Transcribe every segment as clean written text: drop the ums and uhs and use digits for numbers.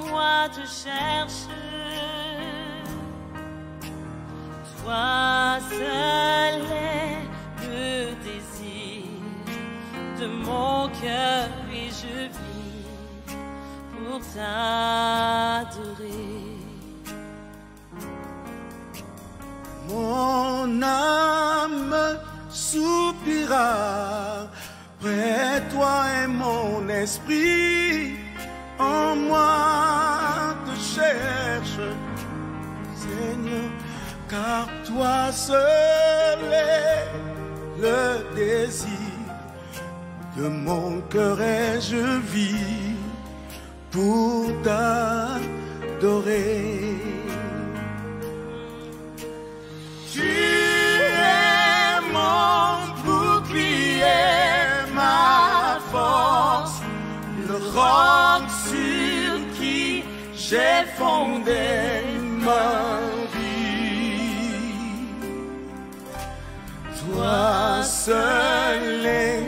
moi te cherche. Toi seul est le désir de mon cœur et je vis pour t'adorer. Mon âme soupira près de toi et mon esprit en moi te cherche, Seigneur, car toi seul est le désir de mon cœur et je vis pour t'adorer. Tu es mon bouclier, ma force, le roc sur qui j'ai fondé ma vie. Toi seul est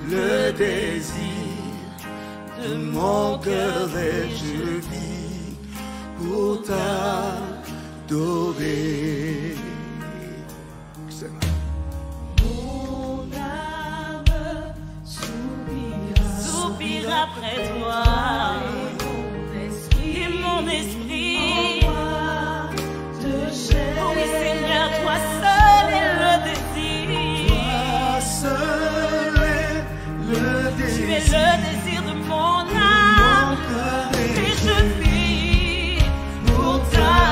le désir de mon cœur et je vis pour t'adorer. Mon âme soupira après toi, et mon esprit te cherche. Oh oui Seigneur, toi seul est le désir. Toi seul est le désir. Tu es le désir de mon âme, et je vis pour t'adorer.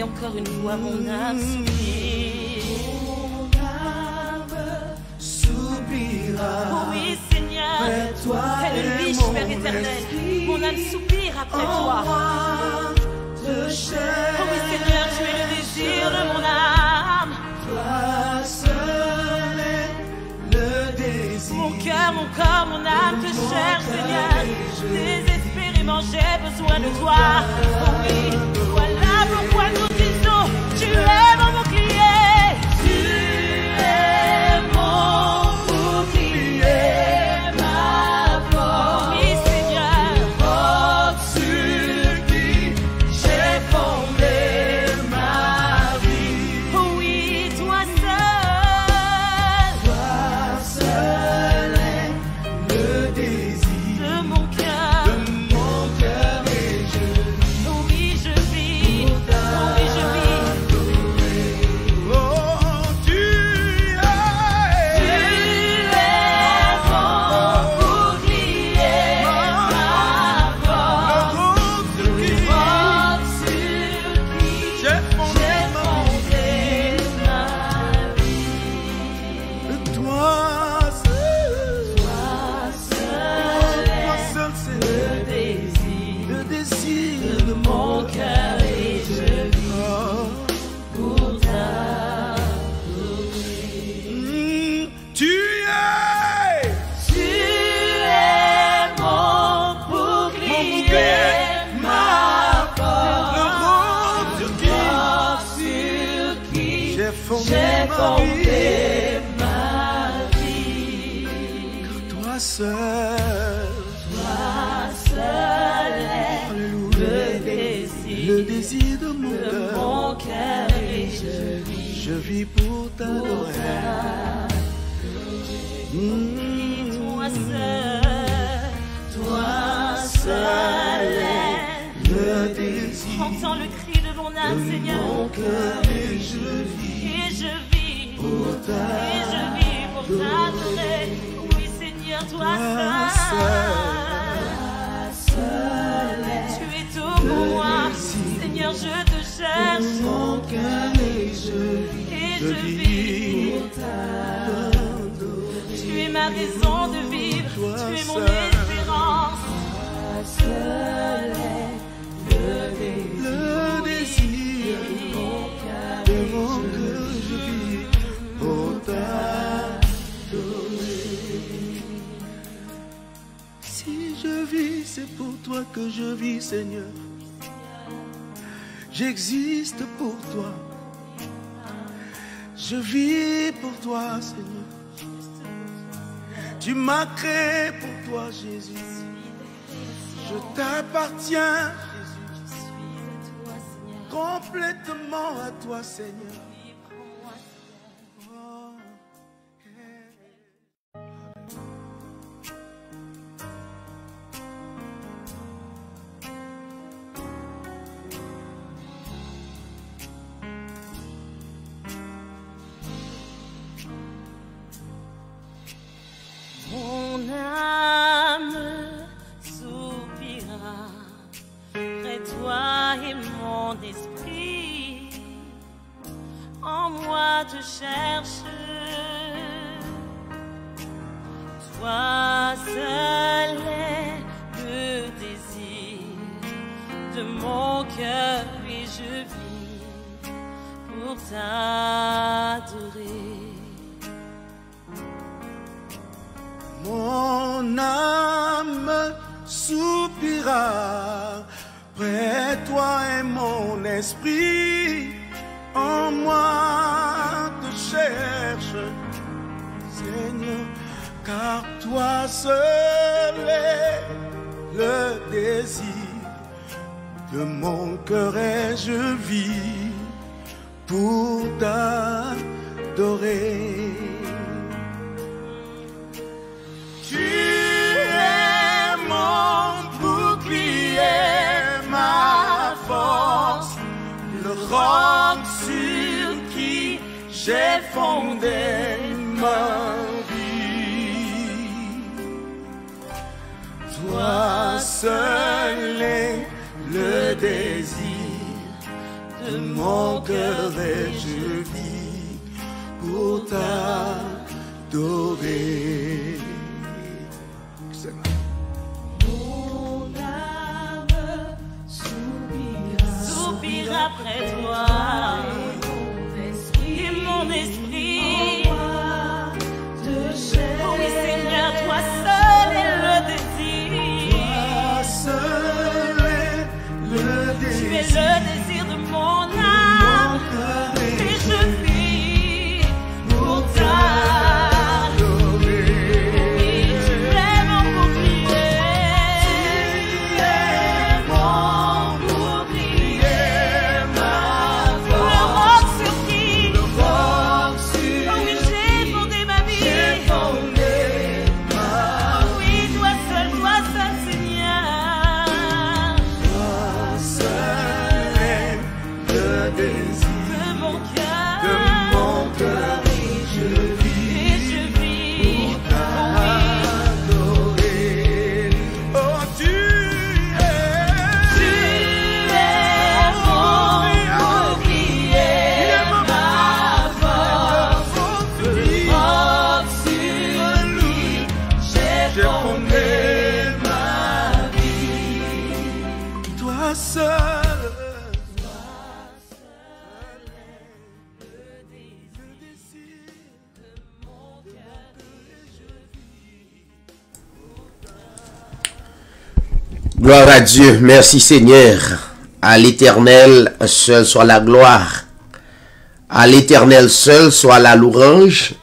Encore une fois, mon âme soupira. Oh oui, Seigneur, c'est le riche Père éternel. Mon âme soupire après toi. Oh oui, Seigneur, tu es le désir de mon âme. Toi seul est le désir. Mon cœur, mon corps, mon âme te cherche, Seigneur. Désespérément, j'ai besoin de toi. Oh oui, voilà pourquoi nous disons, tu es mon bouclier. Tu es mon bouclier, ma force. Oui, Seigneur. Roc sur qui j'ai fondé ma vie. Oh oui, toi seul est le désir de mon cœur. Et je vis. Oh oui, je vis. Oh oui, je vis. Oh, tu es mon bouclier, ma force. le roc sur qui j'ai fondé ma vie. Toi seul c'est le désir de mon Cœur et je vis pour t'adorer. Tu es mon bouclier, ma force. le roc sur qui j'ai fondé ma vie. Car toi seul est le désir de mon cœur. et je vis Je vis pour t'adorer. entends le cri de mon âme, Seigneur. Et je vis pour t'adorer. Oui, Seigneur, toi seul. Tu es tout pour moi. Seigneur, je te cherche. Mon cœur et je vis pour t'adorer. Tu es ma raison de vivre. Tu es mon espérance. Seul est le désir de mon cœur, je vis pour t'adorer. Si je vis, c'est pour toi que je vis, Seigneur. J'existe pour toi. Je vis pour toi, Seigneur. Tu m'as créé pour toi, Jésus. Je t'appartiens, Jésus. Complètement à toi, Seigneur. Mon âme soupira près de toi et mon esprit en moi te cherche. Toi seul est le désir de mon cœur et je vis pour t'adorer. Mon âme soupira près de toi et mon esprit en moi te cherche, Seigneur, car toi seul est le désir de mon cœur et je vis pour t'adorer. Tu es mon bouclier, ma force, le roc sur qui j'ai fondé ma vie. Toi seul est le désir de mon cœur et je vis pour t'adorer. Mon âme soupira près de toi et mon esprit oh oui Seigneur, toi seul est le désir. Toi seul est le désir. Tu es le désir de mon âme et je vis pour t'adorer. Tu es mon bouclier, ma force, le roc sur qui oh oui j'ai fondé ma vie. Oui, toi seul Seigneur. Toi seul est le désir De mon cœur, et je vis pour t'adorer. Oh, tu es mon bouclier, ma force, le roc sur lui, j'ai fondé ma vie. Toi seul. Gloire à Dieu, merci Seigneur. À l'Éternel seul soit la gloire. À l'Éternel seul soit la louange.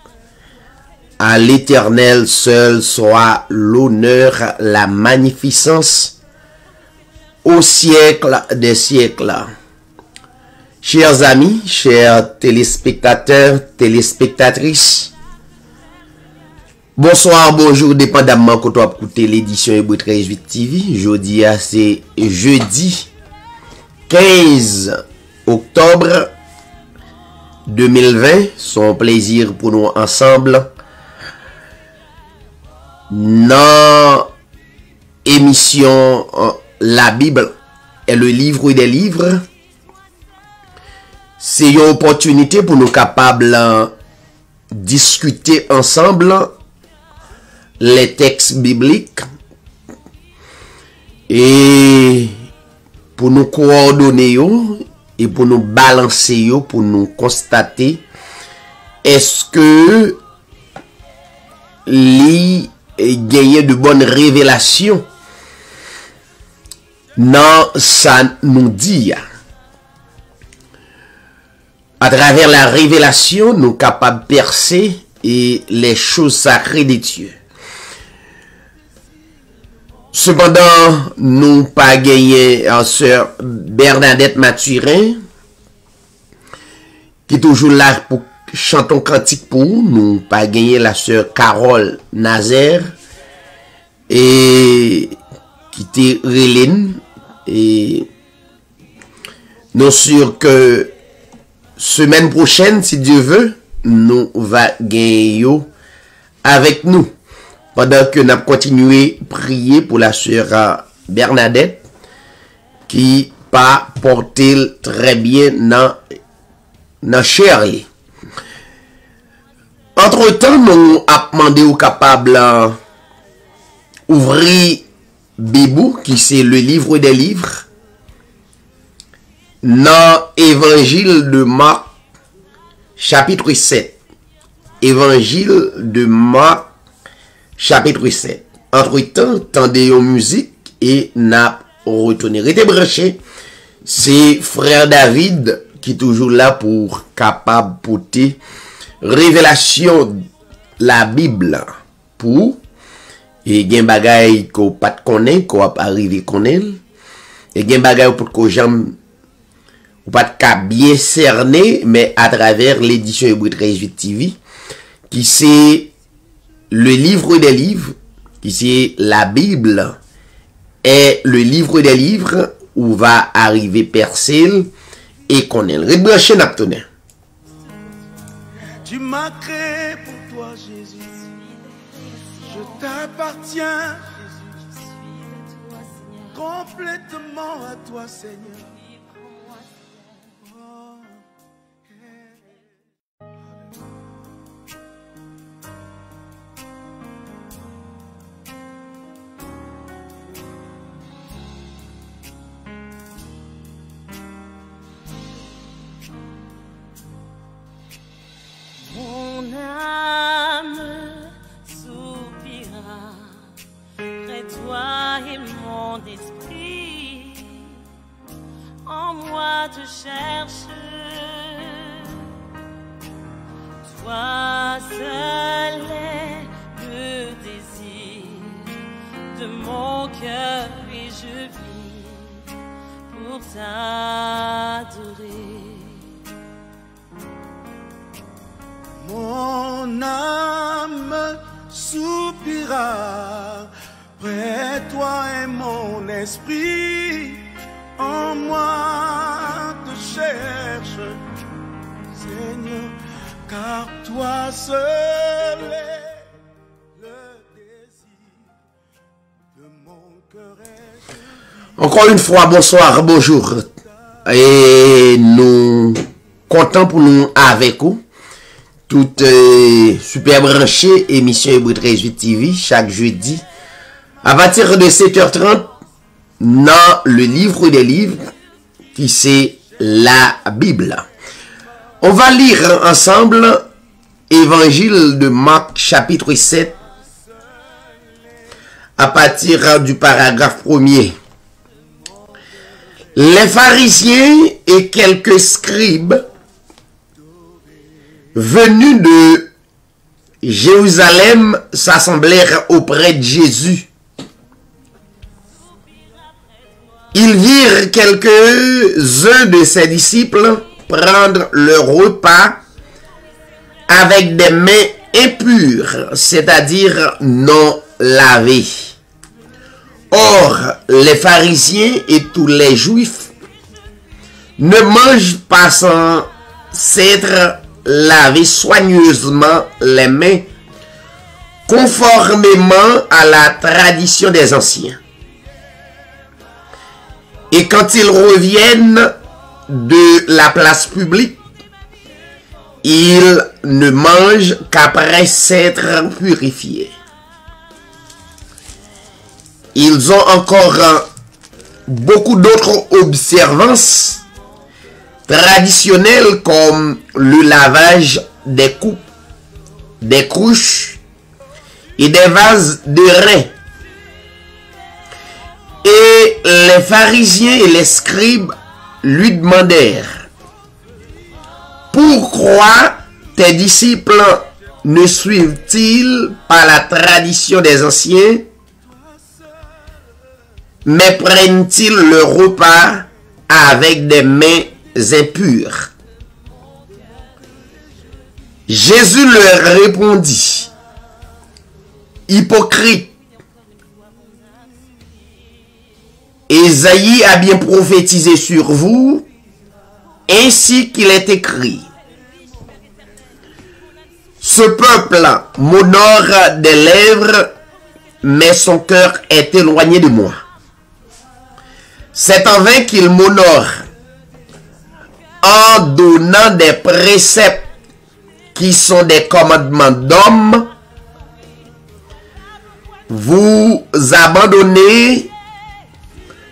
À l'Éternel seul soit l'honneur, la magnificence au siècle des siècles. Chers amis, chers téléspectateurs, téléspectatrices, bonsoir, bonjour, dépendamment quand on a écouté l'édition Hébreu 13 8 TV. Jeudi, c'est jeudi 15 octobre 2020. Son plaisir pour nous ensemble dans émission La Bible est le livre des livres. C'est une opportunité pour nous capables discuter ensemble les textes bibliques et pour nous coordonner et pour nous balancer, pour nous constater est-ce que il gagne de bonnes révélations dans ça nous dit. À travers la révélation, nous sommes capables de percer et les choses sacrées des dieux. Cependant, nous pas gagné en sœur Bernadette Mathurin, qui est toujours là pour chanter un cantique pour nous. Nous pas gagné la sœur Carole Nazaire, et qui était Réline. Et nous sûrs que semaine prochaine, si Dieu veut, nous va gagner avec nous. Pendant que nous continué à prier pour la sœur Bernadette, qui pas porté très bien dans Shirley. Entre-temps, nous avons demandé aux capables d'ouvrir Bibou, qui c'est le livre des livres, dans Évangile de Marc, chapitre 7. Évangile de Marc, chapitre 7. Entre-temps, tendez aux musique et n'a retourné. Restez branché. C'est frère David qui est toujours là pour capable porter révélation la Bible pour et gen bagay ko pas connaît, ko a arrivé connaît et gen bagay pour ko jambe ou pas de bien cerner, mais à travers l'édition Hébreu 13 TV, qui c'est le livre des livres, qui c'est la Bible, est le livre des livres où va arriver Percel et connaître. Rebranché n'aptonné. Tu m'as créé pour toi, Jésus. Je t'appartiens complètement à toi, Seigneur. Mon âme soupira près de toi et mon esprit en moi te cherche. Toi seul est le désir de mon cœur et je vis pour t'adorer. Mon âme soupira près de toi et mon esprit en moi te cherche, Seigneur, car toi seul est le désir de mon cœur. Encore une fois, bonsoir, bonjour. Et nous comptons pour nous avec vous. Tout super branché, émission Hébreu 13 TV, chaque jeudi, à partir de 7h30, dans le livre des livres, qui c'est la Bible. On va lire ensemble Évangile de Marc, chapitre 7, à partir du paragraphe 1er. Les pharisiens et quelques scribes venus de Jérusalem s'assemblèrent auprès de Jésus. Ils virent quelques-uns de ses disciples prendre leur repas avec des mains impures, c'est-à-dire non lavées. Or, les pharisiens et tous les juifs ne mange pas sans s'être lavé soigneusement les mains, conformément à la tradition des anciens. Et quand ils reviennent de la place publique, ils ne mangent qu'après s'être purifiés. Ils ont encore beaucoup d'autres observances traditionnelles comme le lavage des coupes, des cruches et des vases de reins. Et les pharisiens et les scribes lui demandèrent: pourquoi tes disciples ne suivent-ils pas la tradition des anciens, mais prennent-ils le repas avec des mains impures? Jésus leur répondit: hypocrite, Ésaïe a bien prophétisé sur vous, ainsi qu'il est écrit: ce peuple m'honore des lèvres, mais son cœur est éloigné de moi. C'est en vain qu'il m'honore en donnant des préceptes qui sont des commandements d'hommes. Vous abandonnez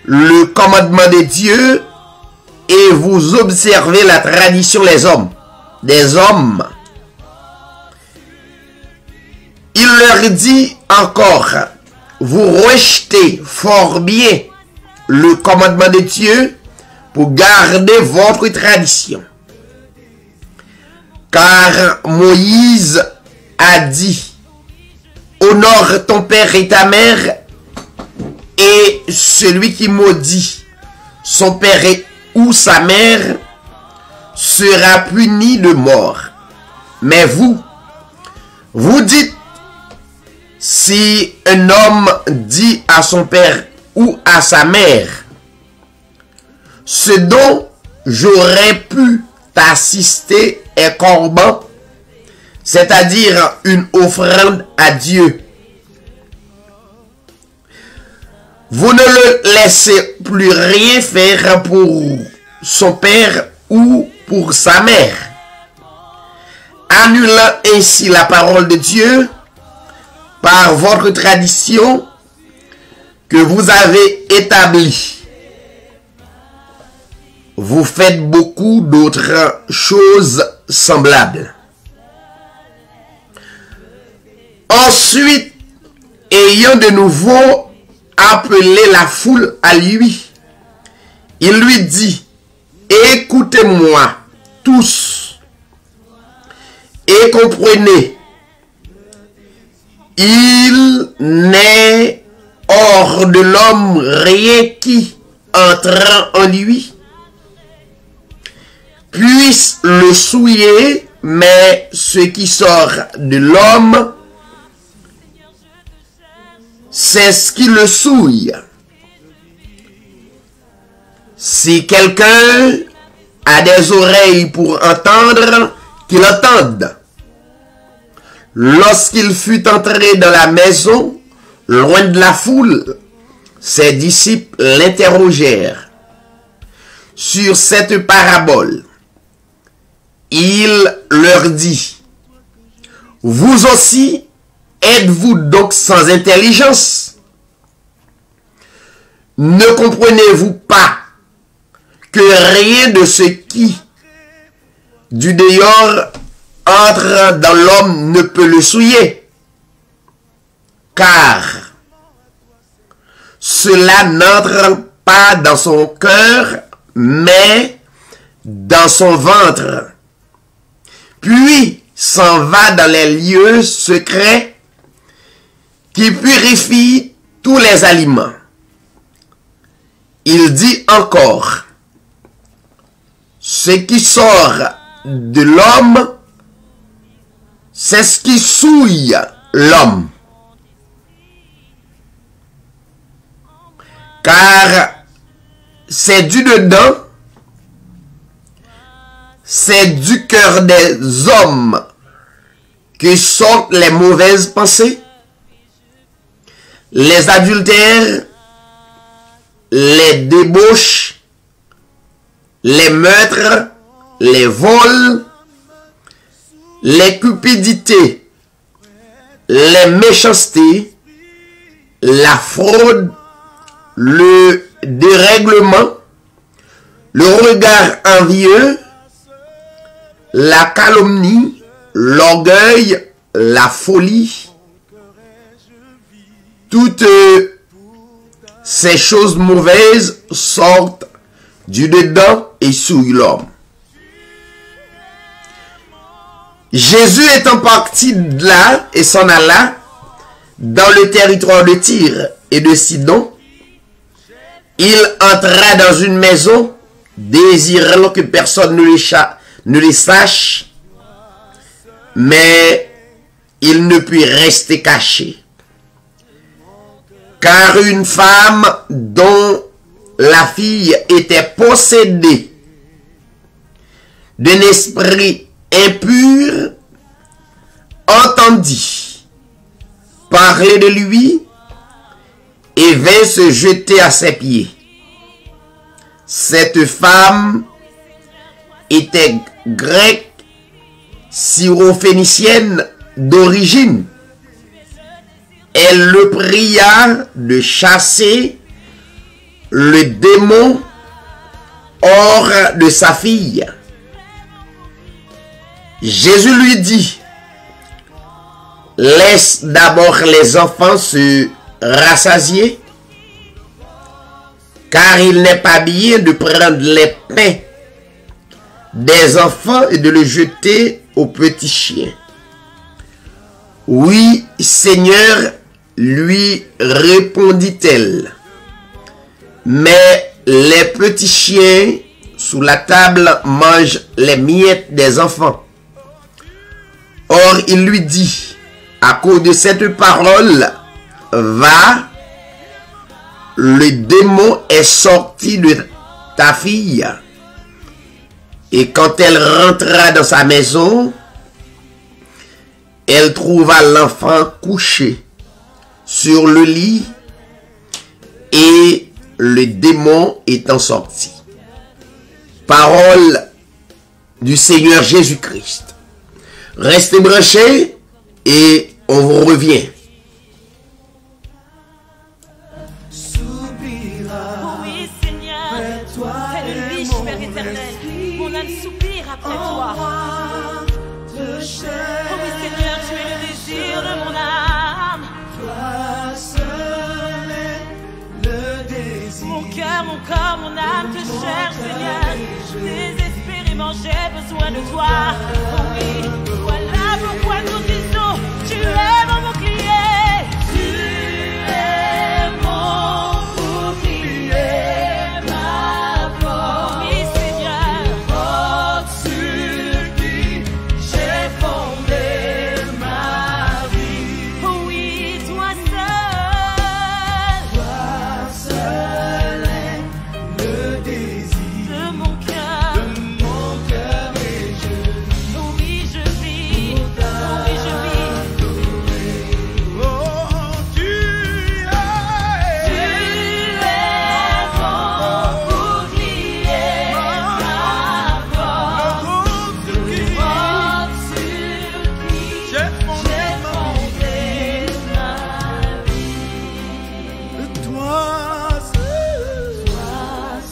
le commandement de Dieu et vous observez la tradition des hommes. Il leur dit encore: vous rejetez fort bien le commandement de Dieu pour garder votre tradition. Car Moïse a dit: honore ton père et ta mère, et celui qui maudit son père ou sa mère sera puni de mort. Mais vous dites: si un homme dit à son père ou à sa mère, ce dont j'aurais pu t'assister est corban, c'est-à-dire une offrande à Dieu, vous ne le laissez plus rien faire pour son père ou pour sa mère, annulant ainsi la parole de Dieu par votre tradition que vous avez établie. Vous faites beaucoup d'autres choses semblables. Ensuite, ayant de nouveau appelé la foule à lui, il lui dit: écoutez-moi tous et comprenez. Il n'est hors de l'homme rien qui, entrant en lui, puisse le souiller, mais ce qui sort de l'homme, c'est ce qui le souille. Si quelqu'un a des oreilles pour entendre, qu'il entende. Lorsqu'il fut entré dans la maison, loin de la foule, ses disciples l'interrogèrent sur cette parabole. Il leur dit: vous aussi, êtes-vous donc sans intelligence? Ne comprenez-vous pas que rien de ce qui, du dehors, entre dans l'homme ne peut le souiller? Car cela n'entre pas dans son cœur, mais dans son ventre, puis s'en va dans les lieux secrets qui purifient tous les aliments. Il dit encore: ce qui sort de l'homme, c'est ce qui souille l'homme. Car c'est du dedans c'est du cœur des hommes que sortent les mauvaises pensées, les adultères, les débauches, les meurtres, les vols, les cupidités, les méchancetés, la fraude, le dérèglement, le regard envieux, la calomnie, l'orgueil, la folie. Toutes ces choses mauvaises sortent du dedans et souillent l'homme. Jésus étant parti de là et s'en alla dans le territoire de Tyr et de Sidon, il entra dans une maison désirant que personne ne les sache, mais il ne put rester caché. Car une femme dont la fille était possédée d'un esprit impur entendit parler de lui et vint se jeter à ses pieds. Cette femme était grecque, syrophénicienne d'origine. Elle le pria de chasser le démon hors de sa fille. Jésus lui dit, laisse d'abord les enfants se rassasier, car il n'est pas bien de prendre les pains des enfants et de le jeter aux petits chiens. Oui, Seigneur, lui répondit-elle, mais les petits chiens sous la table mangent les miettes des enfants. Or, il lui dit, à cause de cette parole, va, le démon est sorti de ta fille. Et quand elle rentra dans sa maison, elle trouva l'enfant couché sur le lit et le démon étant sorti. Parole du Seigneur Jésus-Christ. Restez branchés et on vous revient. Oui, Seigneur, c'est le liche, Père éternel. Mon âme soupire après toi. Oh oui, Seigneur, tu es le désir de mon âme. Mon cœur, mon corps, mon âme te cherche, Seigneur. Désespérément, j'ai besoin de toi. Oh oui, voilà pourquoi nous disons, tu es mon bouclier. Tu es mon bouclier, ma force. Oui, Seigneur. Force sur qui j'ai fondé ma vie. Oh oui, toi seul est le désir de mon cœur. Et je, oh oui, je vis. Oh oui, je vis. Oh, tu es mon bouclier, ma force. Sur qui j'ai fondé j'ai fondé ma vie. toi seul. Toi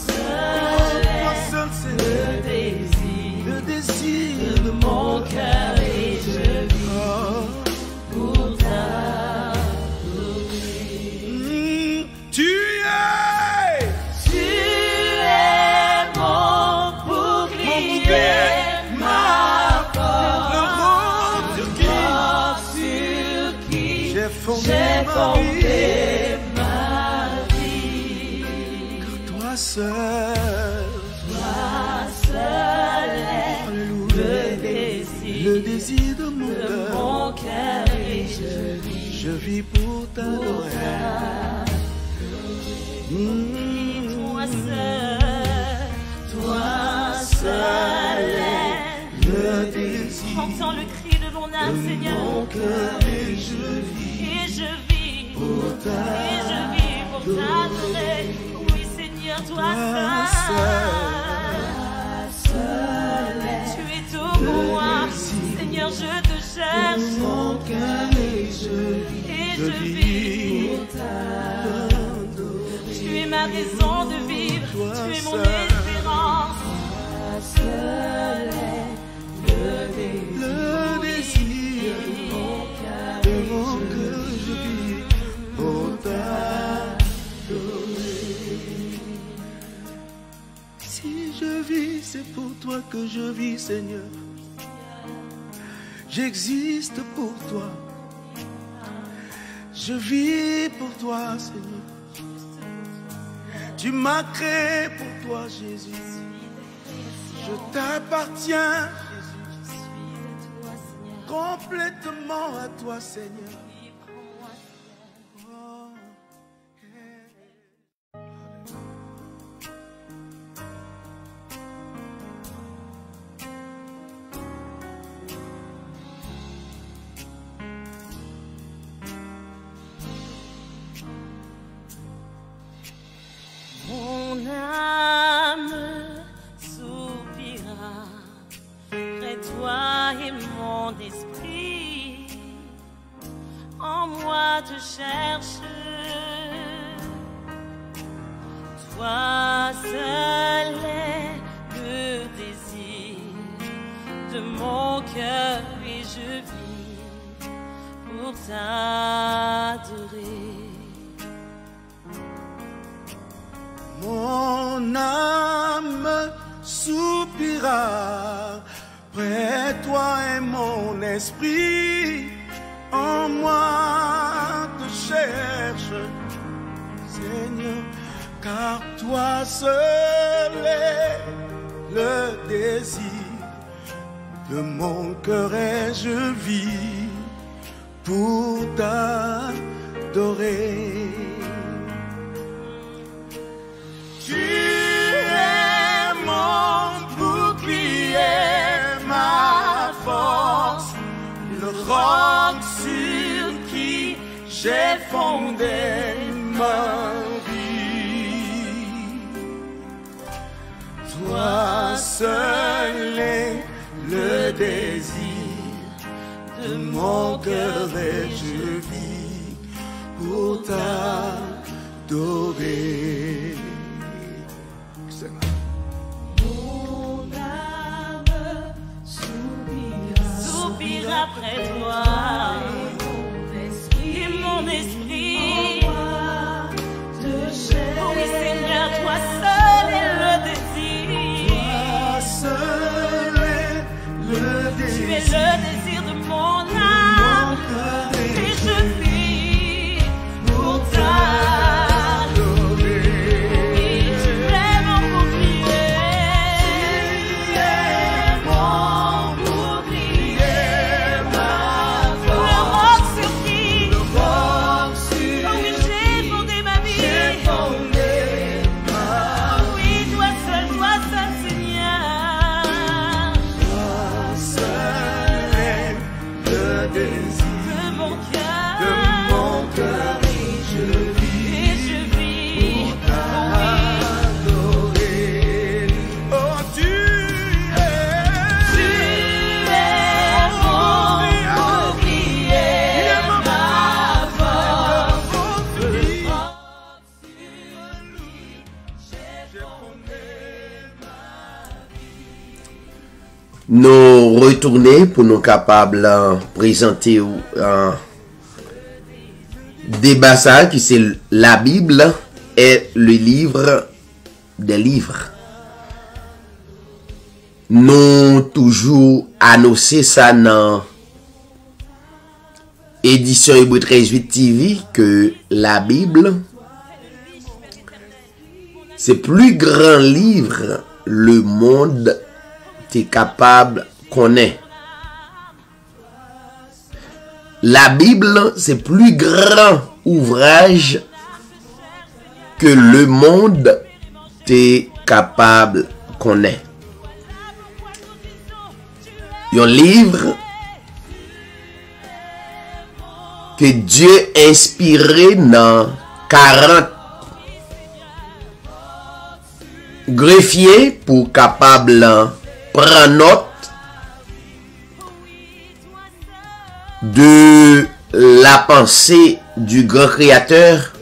seul Toi seul, est c'est le désir le désir de mon cœur et je vis pour ta gloire. Tu es Tu es mon bouclier, ma force. le roc Sur qui j'ai fondé j'ai ma fondé ma vie. vie. Toi seul. Toi seul est Alléluia. le Le désir désir de mon de cœur. mon cœur et je vis Je vis pour t'adorer. pour ta Mm. Toi seul est J'entends le cri de mon âme, Seigneur. Et je vis pour t'adorer. Oui, Seigneur, toi seul. Tu es tout pour moi. Seigneur, je te cherche. Et je vis pour t'adorer. Tu es ma raison de vivre. Tu es mon espérance. Seul est le désir de mon cœur. Je vis pour t'adorer. Si je vis, c'est pour toi que je vis, Seigneur. J'existe pour toi. Je vis pour toi, Seigneur. Tu m'as créé pour toi, Jésus. Je t'appartiens complètement à toi, Seigneur. Mon âme soupira près de toi et mon esprit en moi te cherche. Toi seul est le désir de mon cœur et je vis pour t'adorer. Mon âme soupira près de toi et mon esprit en moi te cherche, Seigneur, car toi seul est le désir de mon cœur et je vis pour t'adorer. Tu es mon bouclier, ma force, le roc sur qui j'ai fondé ma vie. Toi seul est le désir de mon cœur et je vis pour t'adorer. Mon âme soupira après toi et mon esprit oh oui Seigneur, toi seul est le désir. Toi seul est le désir. Tu es le désir de mon âme et je vis pour t'adorer. Tu es mon bouclier, ma force, le roc sur qui oh oui j'ai fondé ma vie. Oui, toi seul Seigneur. Toi seul est le désir De mon cœur, et je vis pour t'adorer. Oh, tu es mon bouclier, ma force, le roc sur qui j'ai fondé. Nous retourner pour nous capables de présenter un débat ça qui c'est la Bible est le livre des livres. Nous toujours annoncé ça dans édition Hébreu 13:8 TV que la Bible c'est le plus grand livre le monde est capable qu'on ait. La Bible, c'est le plus grand ouvrage que le monde est capable qu'on ait. un livre que Dieu inspiré dans 40 greffiers pour capable prendre note de la pensée du grand créateur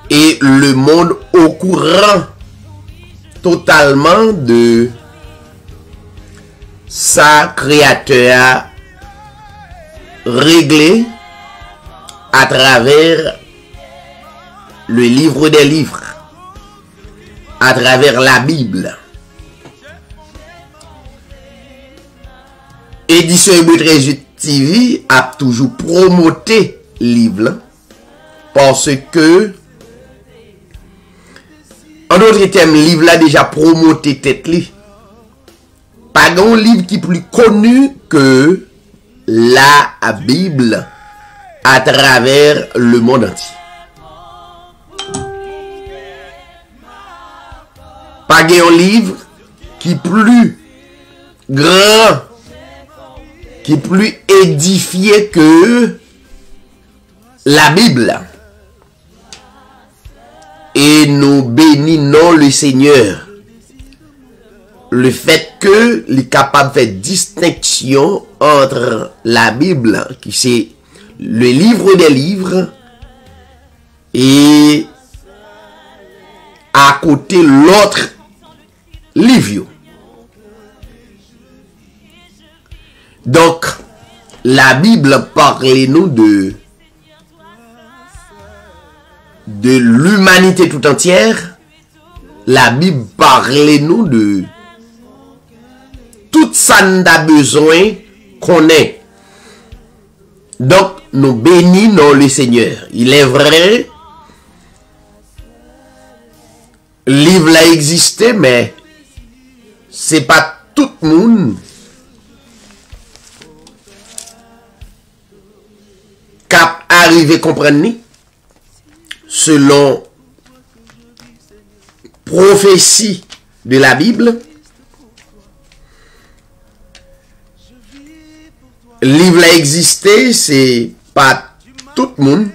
et le monde au courant totalement de sa créateur réglé à travers le livre des livres, à travers la Bible. Édition Hébreu 38 TV a toujours promoté le livre parce que en d'autres termes, le livre là déjà promoté tête li. Pas un livre qui est plus connu que la Bible à travers le monde entier. Pas un livre qui est plus grand, qui est plus édifié que la Bible. Et nous bénissons le Seigneur. Le fait que il est capable de faire distinction entre la Bible, qui c'est le livre des livres, et à côté l'autre livre. Donc, la Bible parle-nous de l'humanité tout entière. La Bible parle-nous de tout ça nous a besoin qu'on ait. Donc, nous bénissons le Seigneur. Il est vrai, le livre là existé, mais c'est pas tout le monde qui arrive à comprendre selon prophétie de la Bible. Le livre a existé, c'est pas tout le monde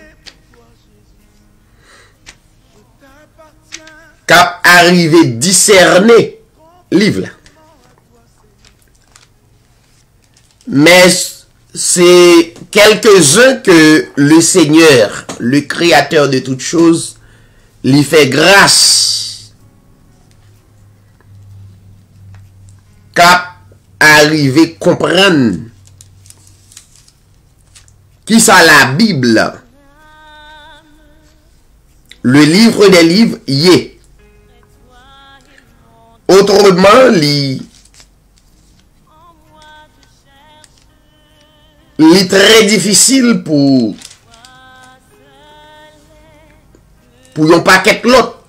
qui arrive à discerner le livre là. Mais c'est quelques-uns que le Seigneur, le créateur de toutes choses, lui fait grâce. Cap arriver à comprendre qui ça la Bible, le livre des livres y est. Autrement, il est très difficile pour un paquet l'autre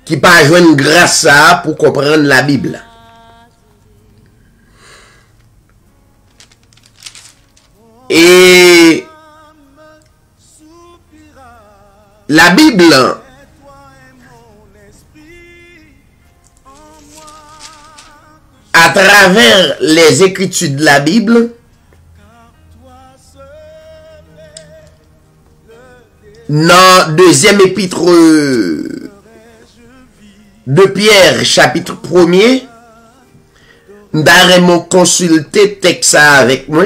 qui pas joindre grâce à pour comprendre la Bible. Et la Bible à travers les écritures de la Bible, dans deuxième épître de Pierre, chapitre 1er, nous avons consulté texte avec moi.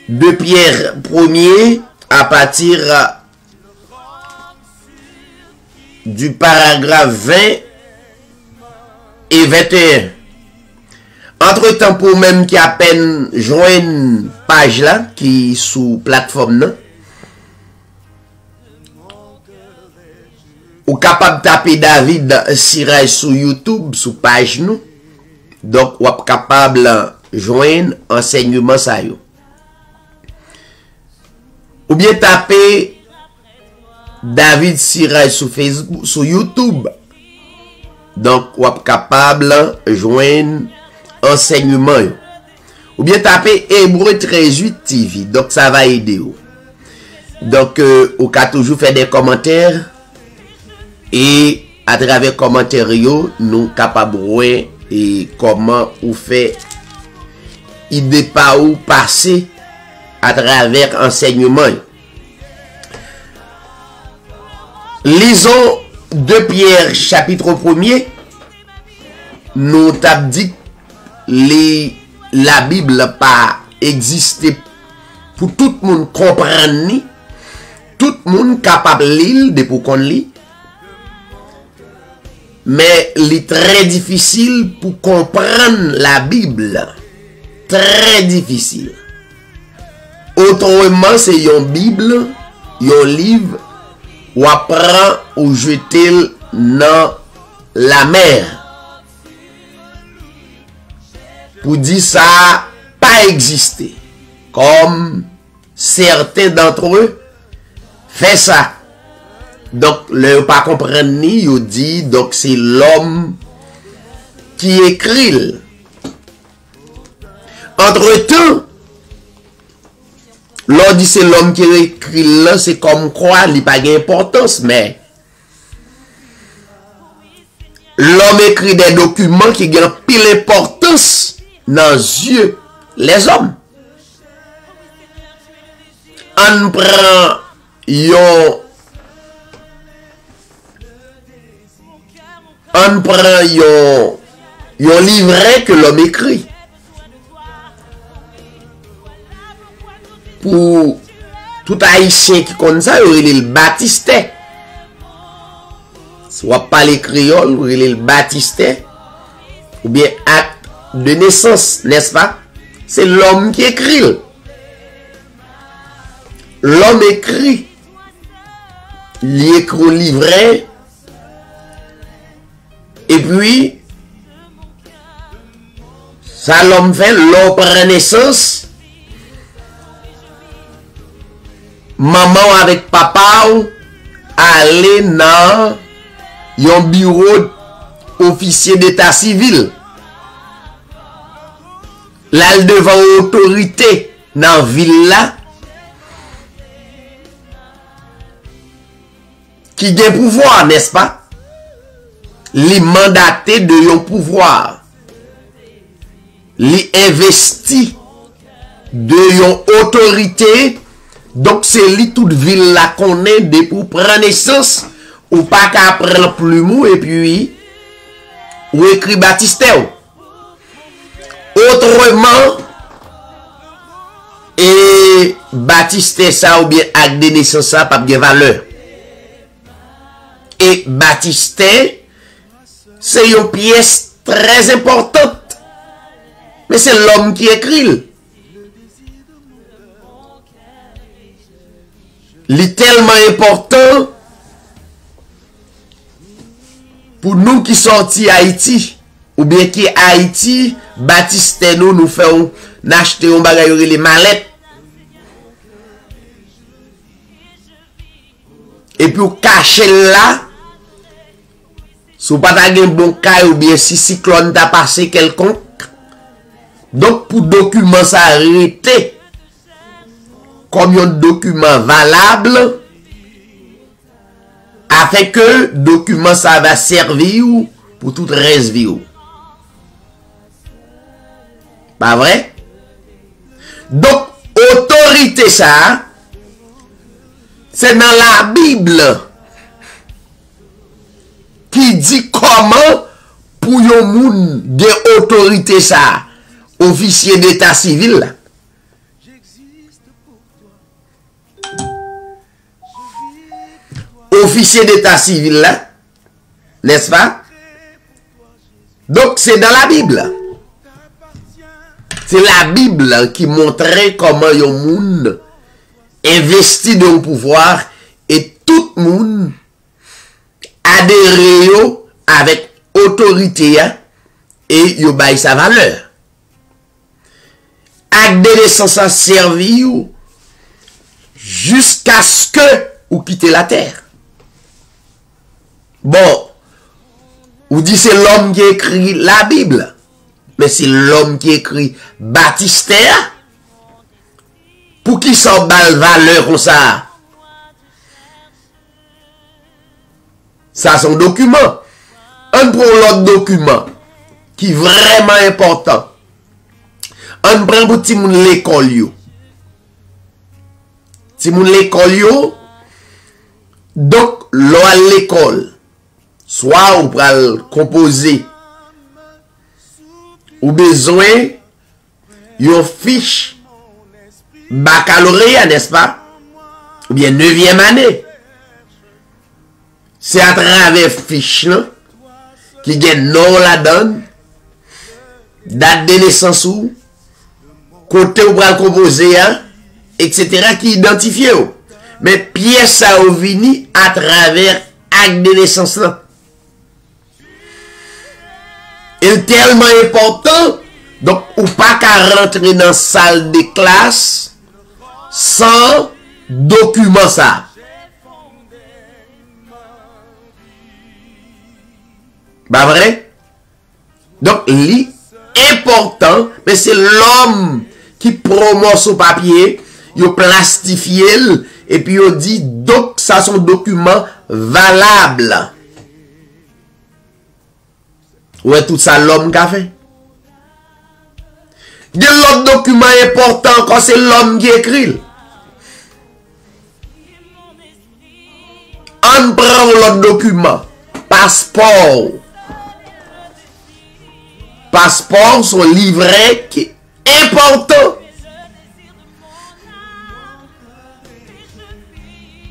De Pierre 1er, à partir du paragraphe 20 et 21. Entre-temps, pour même qui à peine joignent page là, qui sous plateforme là, ou capable de taper David Siraj sur YouTube, sous page nous. Donc, ou capable de joindre enseignement ça yo. Ou bien taper David Siraj sur Facebook, sur YouTube. Donc, ou êtes capable de joindre enseignement. Ou bien taper Hébreu 38 TV. Donc, ça va aider. Donc, ou ka toujours faire des commentaires Et à travers commentaires, nous capables et comment ou fait idée pas ou passer à travers enseignement. Lisons 2 Pierre chapitre 1er. Nous t'avons dit la Bible pas existé pour tout le monde comprendre ni tout le monde capable lire de pour qu'on lit. Mais il est très difficile pour comprendre la Bible. Très difficile. Autrement, c'est une Bible, un livre, ou apprend ou jeter dans la mer. Pour dire ça, pas exister. Comme certains d'entre eux fait ça. Donc, le pas comprendre ni, il dit, donc c'est l'homme qui écrit. Entre-temps, l'on dit c'est l'homme qui écrit là, c'est comme quoi, il n'y a pas d'importance, mais l'homme écrit des documents qui ont pile importance dans les yeux les hommes. On prend un livret que l'homme écrit. Pour tout haïtien qui connaît ça, il est le baptisté. Soit pas les créoles, il est le baptisté. Ou bien acte de naissance, n'est-ce pas? C'est l'homme qui écrit. L'homme écrit. Il écrit un livret. Et puis, ça l'homme fait, l'homme prend naissance. Maman avec papa aller dans un bureau officier d'état civil. Là, devant autorité dans la ville là, qui a pouvoir, n'est-ce pas? Li mandaté de yon pouvoir. Li investi de yon autorité. Donc c'est li toute ville la connaît de pour prendre naissance ou pas qu'à prendre plumeau et puis ou écrit baptisté. Autrement et baptisté ça ou bien acte de naissance ça pas de valeur. Et baptisté c'est une pièce très importante. Mais c'est l'homme qui écrit. Il est tellement important pour nous qui sortis Haïti. Ou bien qui Haïti, baptiste nous faisons acheter un bagage les mallettes. Et puis cacher là. Si vous n'avez pas un bon cas ou bien si cyclone t'a passé quelconque. Donc pour document ça arrêté comme un document valable afin que document ça va servir pour toute reste vie. Pas vrai? Donc autorité ça c'est dans la Bible qui dit comment pour yon moun de autorité ça, officier d'état civil. Officier d'état civil là, n'est-ce pas? Donc c'est dans la Bible. C'est la Bible qui montrait comment yon moun investi dans le pouvoir et tout le monde adhéré avec autorité et yo bail sa valeur. Acte de naissance a servi jusqu'à ce que ou quitte la terre. Bon, ou dit c'est l'homme qui écrit la Bible, mais c'est l'homme qui écrit baptisté. Pour qui s'en balle valeur comme ça? Ça, c'est un document. On prend l'autre document qui est vraiment important. On prend pour ti moun l'école yo. Ti moun l'école yo. Donc, l'on à l'école. Soit on pral composer. Ou besoin yon fiche baccalauréat, n'est-ce pas? Ou bien 9e année. C'est à travers fiche là qui gagne nom la donne, date de naissance ou, côté ou pral composer, hein, etc. qui identifie. Mais pièce ça ou vini à travers acte de naissance là. Il est tellement important, donc ou pas qu'à rentrer dans la salle de classe sans document ça. Pas vrai? Donc, li important, mais c'est l'homme qui promeut son papier, il plastifie et puis il dit donc ça son document valable. Ouais, tout ça l'homme qui a fait. De l'autre document important quand c'est l'homme qui écrit. On prend l'autre document. Passeport. Passeport, son livret qui est important.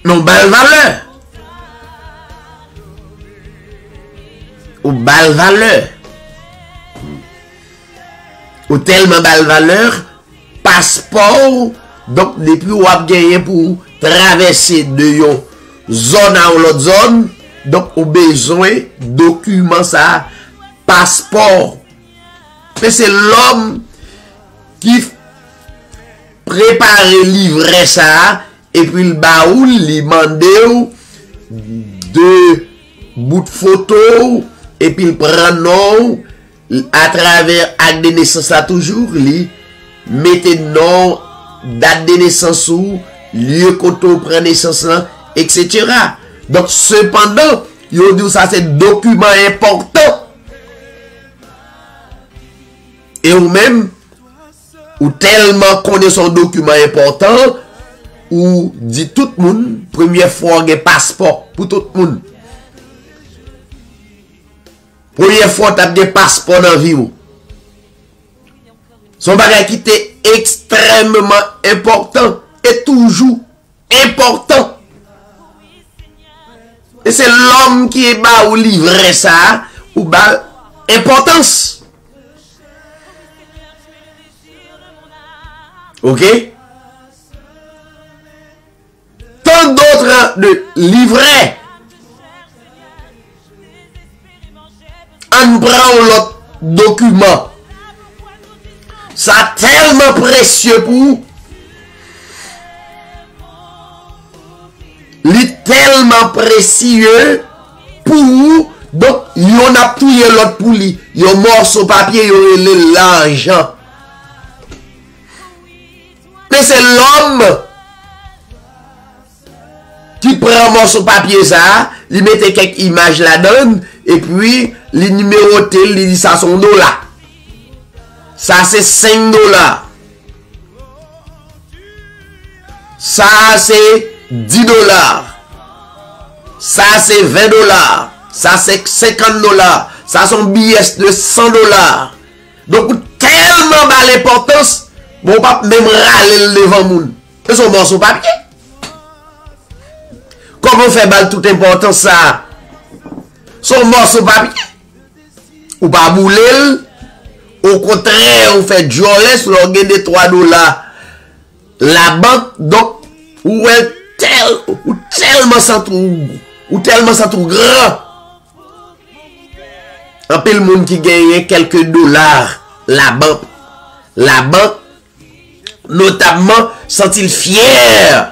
Non, belle valeur. Ou belle valeur. Ou tellement belle valeur. Passeport. Donc, depuis ou ap gagné pour traverser de yon zone à l'autre zone. Donc, ou besoin document ça. Passeport. Mais c'est l'homme qui prépare le livret ça. Et puis le baoul, il mande de bout de photo. Et puis il prend nom. À travers acte de naissance là toujours. Il mette nom, date de naissance ou, lieu qu'on prend naissance là, etc. Donc cependant, il dit ça c'est document important. Et ou même, ou tellement connaît son document important, ou dit tout le monde, première fois un passeport pour tout le monde. Première fois tu as des passeports dans la vie. Son bagage qui était extrêmement important et toujours important. Et c'est l'homme qui est bas ou livrer ça, ou bas importance. Ok? Tant d'autres de livrets. On prend l'autre document. Ça tellement précieux pour. Il tellement précieux pour. Donc, yon a touye l'autre pour lui. Yon morceau papier, yon l'argent. Mais c'est l'homme qui prend morceau papier ça, il mette quelques images là-dedans, et puis, les numérotés, il dit ça son dollar. Ça c'est 5 dollars. Ça c'est 10 dollars. Ça c'est 20 dollars. Ça c'est 50 dollars. Ça sont billets de 100 dollars. Donc, tellement bas l'importance, bon, pas même râler devant moun. C'est son morceau papier. Comment on fait bal toute importance ça? Son morceau papier. Ou pas bouler. Au contraire, on fait jolie sur le gain de 3 dollars. La banque, donc, ou tellement ça tout grand. Un peu le monde qui gagne quelques dollars. La banque, notamment, sont-ils fiers?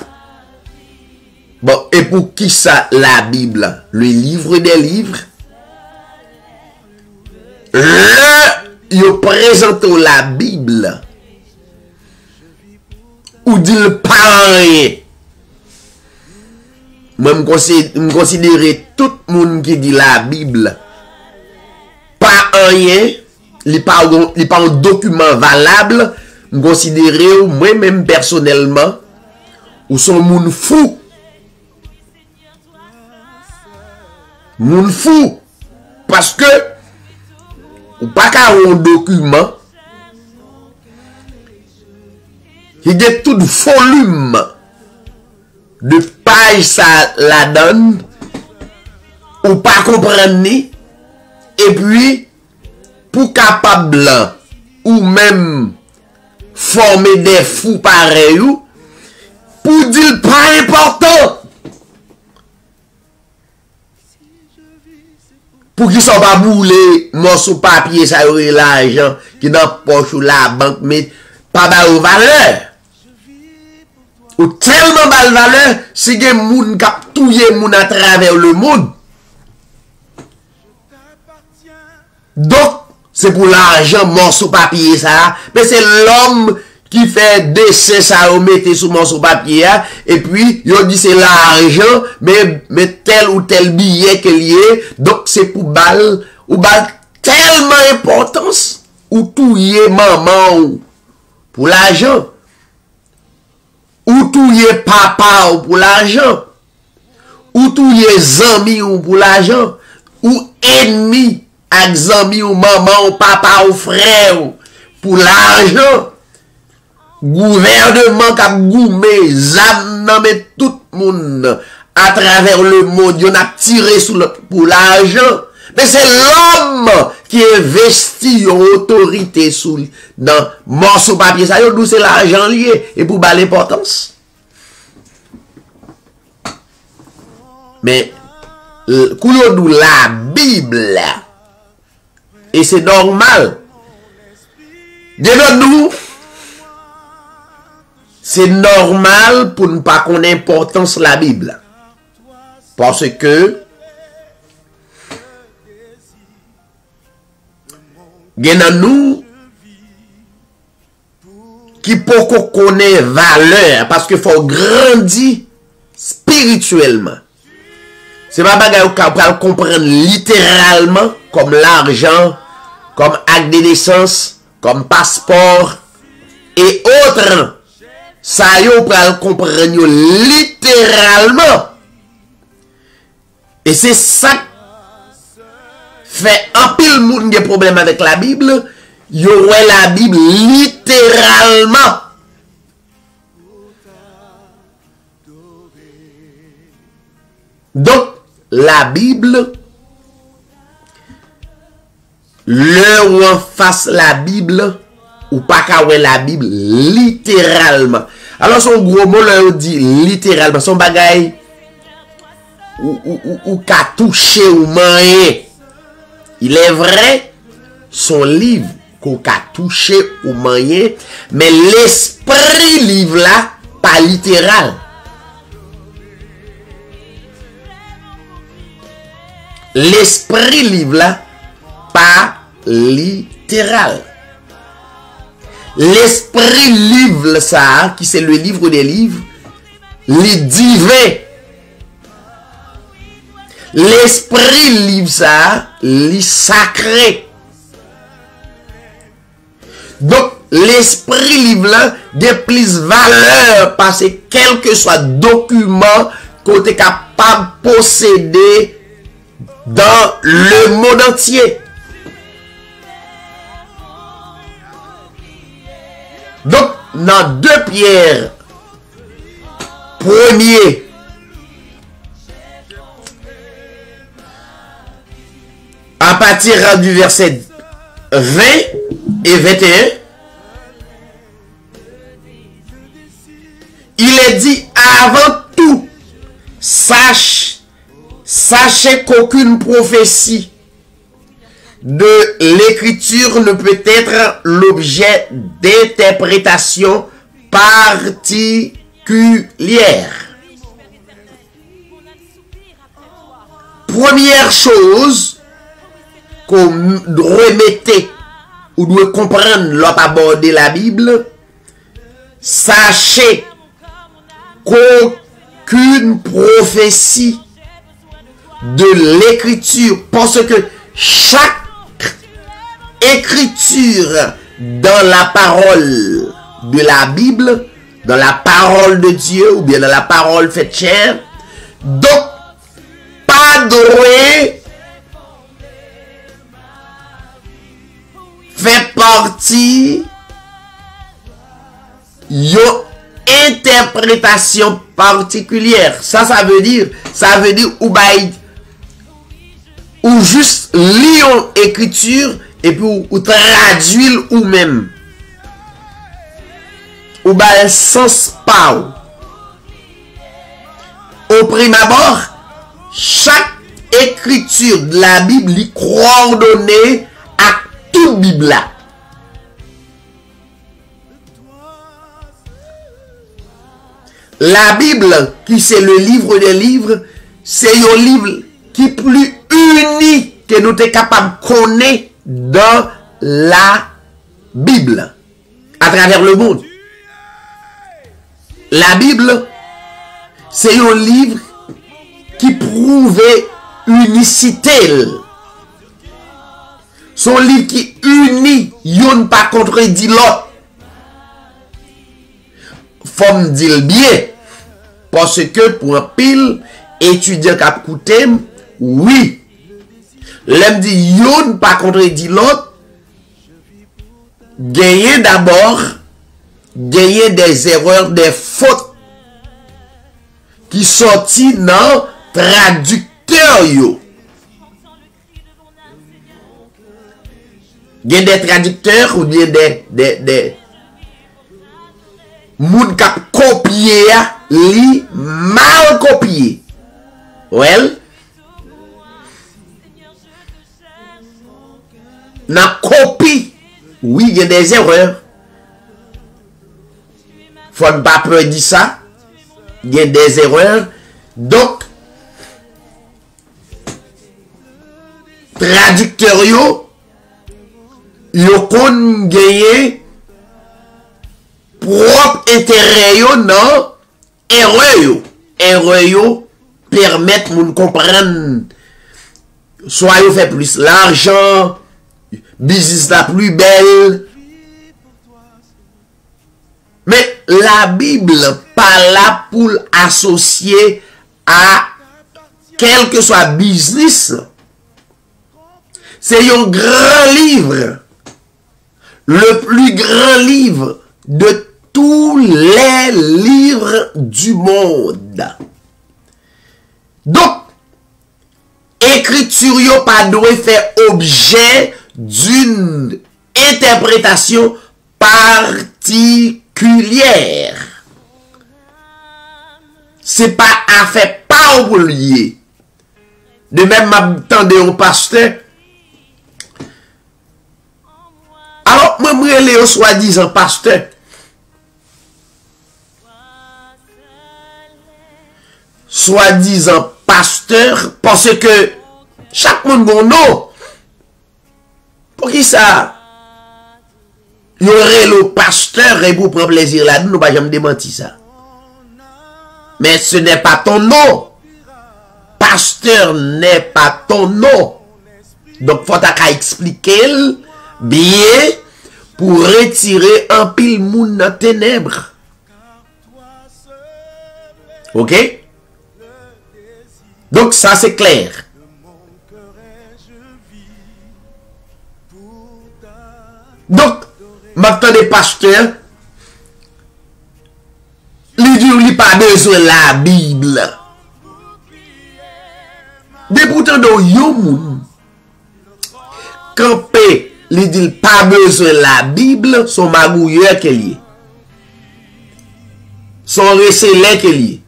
Bon, et pour qui ça, la Bible? Le livre des livres? Il présente la Bible. Ou dit le pas rien. Moi, je me considère tout le monde qui dit la Bible, pas rien, il n'est pas un document valable, je considère, moi-même personnellement, ou sont moun fou. Moun fou. Parce que, ou pas qu'à un document, il y a tout volume de page ça la donne, ou pas comprendre ni, et puis, pour capable, ou même former des fous pareils, pour dire pas important. Pour qu'ils soient pas boulés, morceau papier, ça aurait l'argent qui dans poche ou la banque, mais pas de valeur. Ou tellement de valeur, si il y a des gens qui ont touillé moun à travers le monde. Donc, c'est pour l'argent, morceau papier, ça. Mais c'est l'homme qui fait dessin, ça, ou mettez sous morceau papier, et puis, il dit c'est l'argent, mais tel ou tel billet qu'il y est, donc c'est pour balle, ou balle tellement importance, ou touillé maman, ou pour l'argent. Ou touye papa ou pour l'argent. Ou touye zami ou pour l'argent. Ou ennemi avec zami ou maman ou papa ou frère ou pour l'argent. Gouvernement qui a goumé, zam nan mais tout le monde à travers le monde, yon a tiré pour l'argent. Mais c'est l'homme qui investit en autorité dans morceau papier. Ça y est, d'où c'est l'argent lié. Et pour bas l'importance. Mais, d'où la Bible. Et c'est normal. Nous, c'est normal pour ne pas qu'on ait importance la Bible. Parce que, gen nous qui peut connaître valeur parce que faut grandir spirituellement. C'est pas bagay ou capable comprendre littéralement comme l'argent, comme acte de naissance, comme passeport et autres. Ça yo pral comprendre littéralement. Et c'est ça fait un pile moun des problèmes avec la Bible, y aurait la Bible littéralement. Donc, la Bible, le ou en face la Bible, ou pas qu'à la Bible littéralement. Alors, son gros mot, là, dit littéralement, son bagay, ou qu'a touché ou manye. Il est vrai, son livre qu'on a touché ou manié, mais l'esprit livre là, pas littéral. L'esprit livre là, pas littéral. L'esprit livre ça, qui c'est le livre des livres, les divins. L'esprit livre ça, li sacré. Donc, l'esprit livre là, de plus valeur parce que quel que soit document qu'on est capable de posséder dans le monde entier. Donc, dans 2 Pierre, premier, à partir du verset 20 et 21, il est dit avant tout, sachez qu'aucune prophétie de l'écriture ne peut être l'objet d'interprétation particulière. Première chose qu'on remettait ou doit comprendre l'autre aborder la Bible, sachez qu'aucune prophétie de l'écriture, parce que chaque écriture dans la parole de la Bible, dans la parole de Dieu, ou bien dans la parole faite chair, donc, pas droit fait partie d'une interprétation particulière. Ça veut dire ou juste lire écriture et puis ou traduire ou même. Ou un sens pas. Au prime abord, chaque écriture de la Bible est coordonnée à toute Bible là. La Bible, qui c'est le livre des livres, c'est un livre qui plus uni que nous sommes capables de connaître dans la Bible, à travers le monde. La Bible, c'est un livre qui prouve unicité. Son livre qui unit, yon pas contredit l'autre. Faut me dire bien, parce que pour un pile étudiant qui écouté, oui, l'aime dit yon pas contredit l'autre. Gagner d'abord, gagner des erreurs, des fautes qui sortent dans traducteur yo. Il y a des traducteurs ou bien des moun qui copié li mal copié. Well, na copie, oui, il y a des erreurs. Faut ne pas peur dire ça. Il y a des erreurs. Donc, traducteur yo kon gagné propre intérêt yo non erreur yo permettre moun comprendre soit yo fait plus l'argent, business la plus belle. Mais la Bible pas là pour associer à quel que soit business. C'est un grand livre. Le plus grand livre de tous les livres du monde. Donc, écriture yo pas doit faire objet d'une interprétation particulière. C'est pas affaire pas oublié. De même, m'attendais au pasteur. Alors, moi, je suis soi-disant pasteur. Soi-disant pasteur, parce que chaque monde bon nom. Pour qui ça? Il y aurait le pasteur et pour prendre plaisir là-dedans, nous ne pas jamais démentir ça. Mais ce n'est pas ton nom. Pasteur n'est pas ton nom. Donc, il faut expliquer bien pour retirer un pile moun dans ténèbres. Ok? Donc ça c'est clair. Donc, maintenant des pasteurs, ils disent pas besoin de la Bible. Mais pourtant, dans yon moun, campé, il dit pas besoin de la Bible, son magouilleur qu'elle y est. Son recélé qu'elle y est.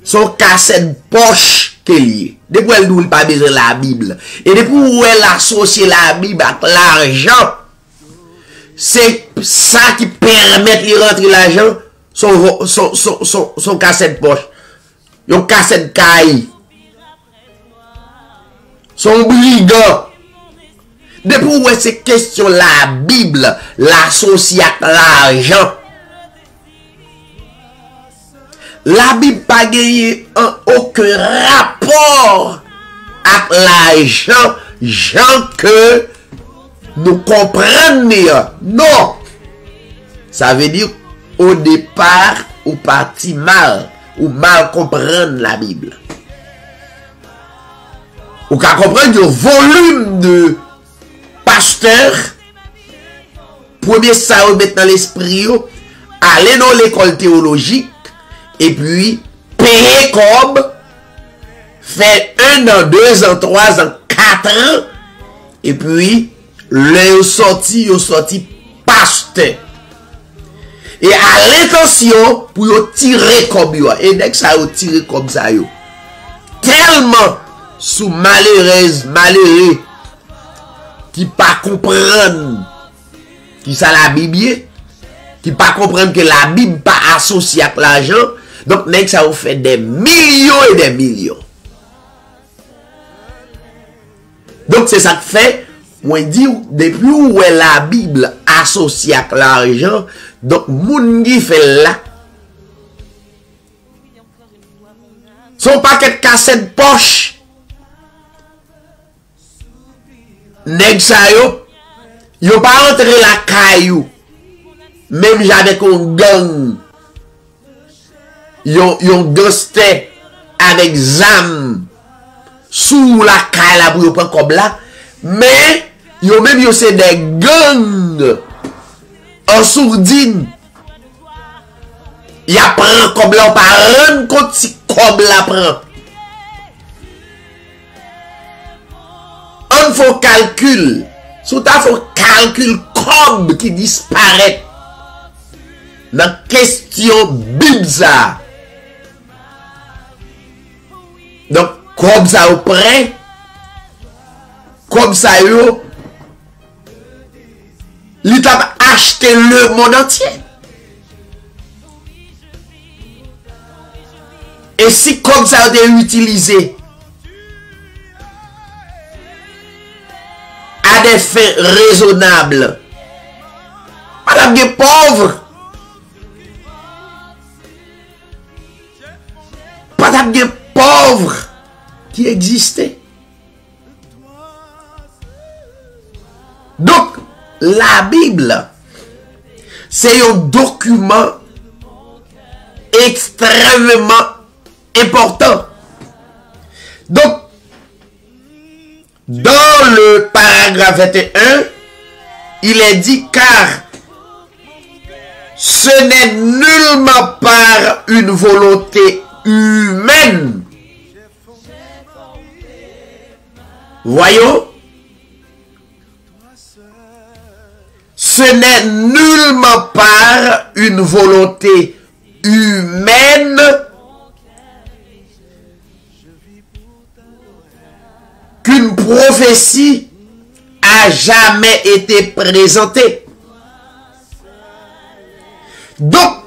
Son cassette poche qu'elle y est. Depuis elle dit pas besoin de la Bible. Et depuis où elle associe la Bible avec l'argent, c'est ça qui permet de rentrer l'argent, son cassette poche. Yon cassette caille. Son brigand. Depuis où c'est question la Bible, l'associé avec l'argent. la Bible pas gagné aucun rapport avec l'argent, gens que nous comprenons. Non. Ça veut dire, au départ, ou parti mal, ou mal comprendre la Bible. Ou qu'à comprendre le volume de pasteur, premier ça vous mettre dans l'esprit, aller dans l'école théologique, et puis payer comme, faire 1 an, 2 ans, 3 ans, 4 ans, et puis, le sorti pasteur. Et à l'intention, pour tirer comme yo, et dès que ça vous tirer comme ça yo, tellement sous malheureux, qui pas comprendre qui ça la Bible, qui pas comprendre que la Bible pas associée avec l'argent, donc dès que ça vous fait des millions et des millions. Donc c'est ça que fait, moi dit, depuis où est la Bible associée avec l'argent, donc moun qui fait là, son paquet de cassette poche, nèg sa yo pas rentré la caillou, même j'avais un gang, yon gangster avec zam, sous la caille la pour prendre comme là, mais yo même yo c'est des gangs en sourdine. Y a prend comme là, on pas rendre compte si comme la prend. On faut calcul. Sous ta faut calcul comme qui disparaît. Dans question bizarre. Donc, comme ça au près, comme ça yo, l'État a acheté le monde entier. Et si comme ça a été utilisé à des fins raisonnables, madame des pauvres, madame des pauvres qui existaient. Donc, la Bible, c'est un document extrêmement important. Donc, dans le paragraphe 21, il est dit car ce n'est nullement par une volonté humaine. Voyons. Ce n'est nullement par une volonté humaine qu'une prophétie a jamais été présentée. Donc,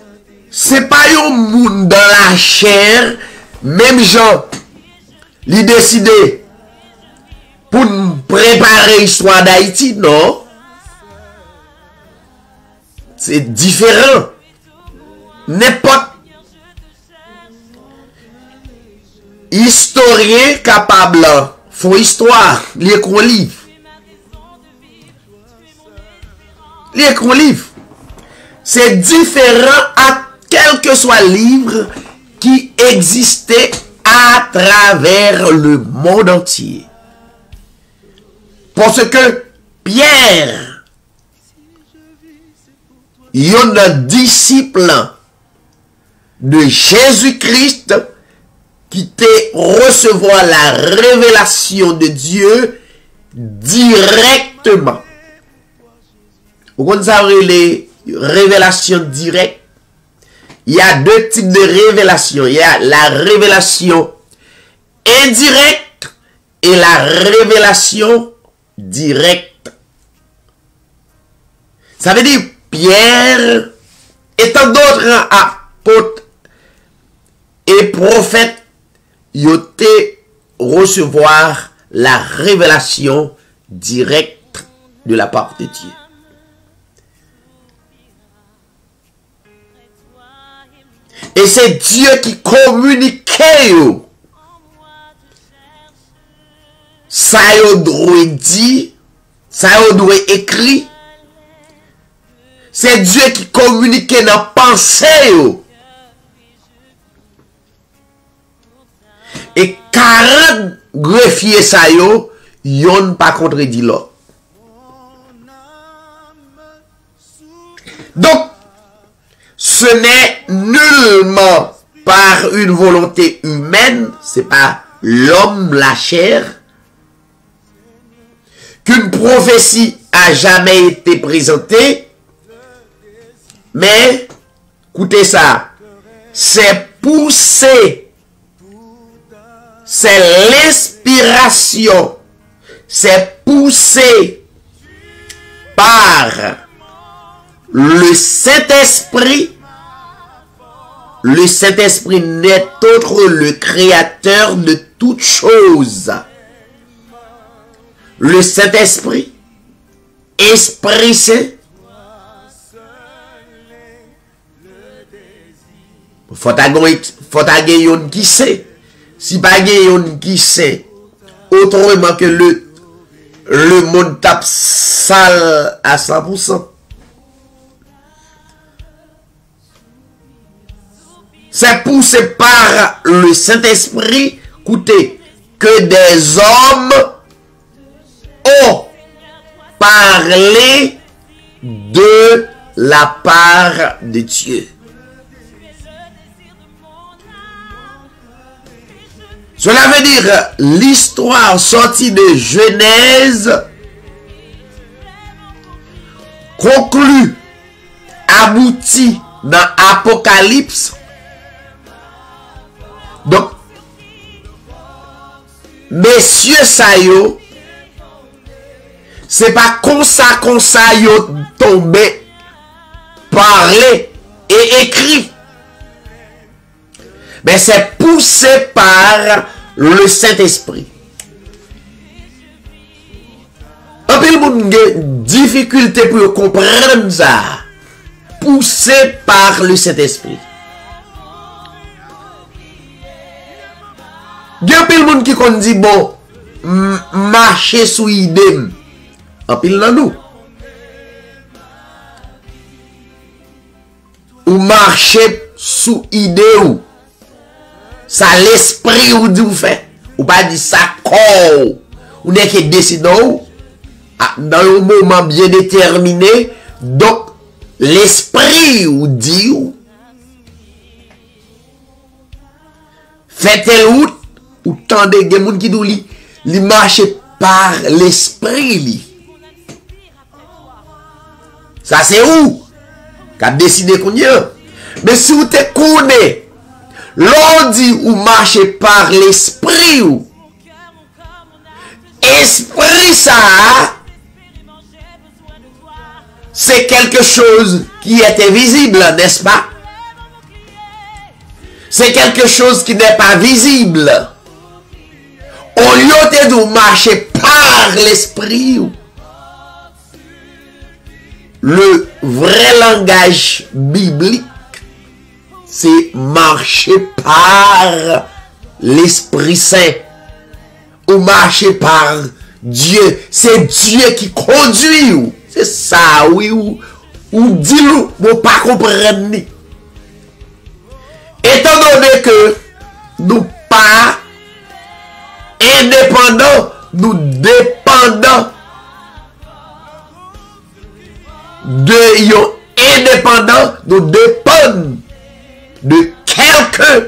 c'est pas un monde dans la chair, même gens, li décidé pour préparer l'histoire d'Haïti, non? C'est différent. N'importe historien capable font histoire, lire un livre. Lire un livre. C'est différent à quel que soit livre qui existait à travers le monde entier. Parce que Pierre, il y a un disciple de Jésus-Christ qui te recevoir la révélation de Dieu directement. Vous savez les révélations directes. Il y a deux types de révélations. Il y a la révélation indirecte et la révélation directe. Ça veut dire Pierre, étant d'autres apôtres et prophètes, ils ont recevoir la révélation directe de la part de Dieu. Et c'est Dieu qui communique yo. Ça yo doit dit, ça yo doit écrit. C'est Dieu qui communique dans la pensée yo. Et 40 greffiers ça yo, yon pas contredit l'autre. Donc, ce n'est nullement par une volonté humaine, c'est pas l'homme, la chair, qu'une prophétie a jamais été présentée, mais, écoutez ça, c'est poussé, c'est l'inspiration, c'est poussé par le Saint-Esprit. Le Saint-Esprit n'est autre le créateur de toutes choses. Le Saint-Esprit, Esprit Saint, faut que yon qui sait. Si pas yon qui sait, autrement que le monde tape sale à 100%. C'est poussé par le Saint-Esprit, écoutez, que des hommes ont parlé de la part de Dieu. Cela veut dire l'histoire sortie de Genèse conclut, aboutit dans Apocalypse. Donc, messieurs ça yo, c'est pas comme ça yo tombé, parlé et écrit. Mais c'est poussé par le Saint-Esprit. Un peu le monde a difficulté pour comprendre ça. Poussé par le Saint-Esprit. Il y a un peu le monde qui dit bon, marcher sous idée. Un peu dans nous. Ou marcher sous idée ou. Ça l'esprit ou dit ou fait. Ou pas dit ça corps. Ou n'est que décidant dans un moment bien déterminé. Donc, l'esprit ou dit ou. Fait telle route. Ou tant de gens qui disent li marche par l'esprit li. Ça c'est où? Qu'a décidé qu'on y a. Mais si vous te connaissez, l'on dit ou marche par l'esprit ou. Esprit ça, c'est quelque chose qui était visible, n'est-ce pas? C'est quelque chose qui n'est pas visible. Au lieu de marcher par l'esprit, le vrai langage biblique, c'est marcher par l'Esprit Saint. Ou marcher par Dieu. C'est Dieu qui conduit. C'est ça, oui. Ou dis-le, vous ne pas comprendre. Étant donné que nous pas indépendants, nous dépendons de yon indépendants, nous dépendons de quelqu'un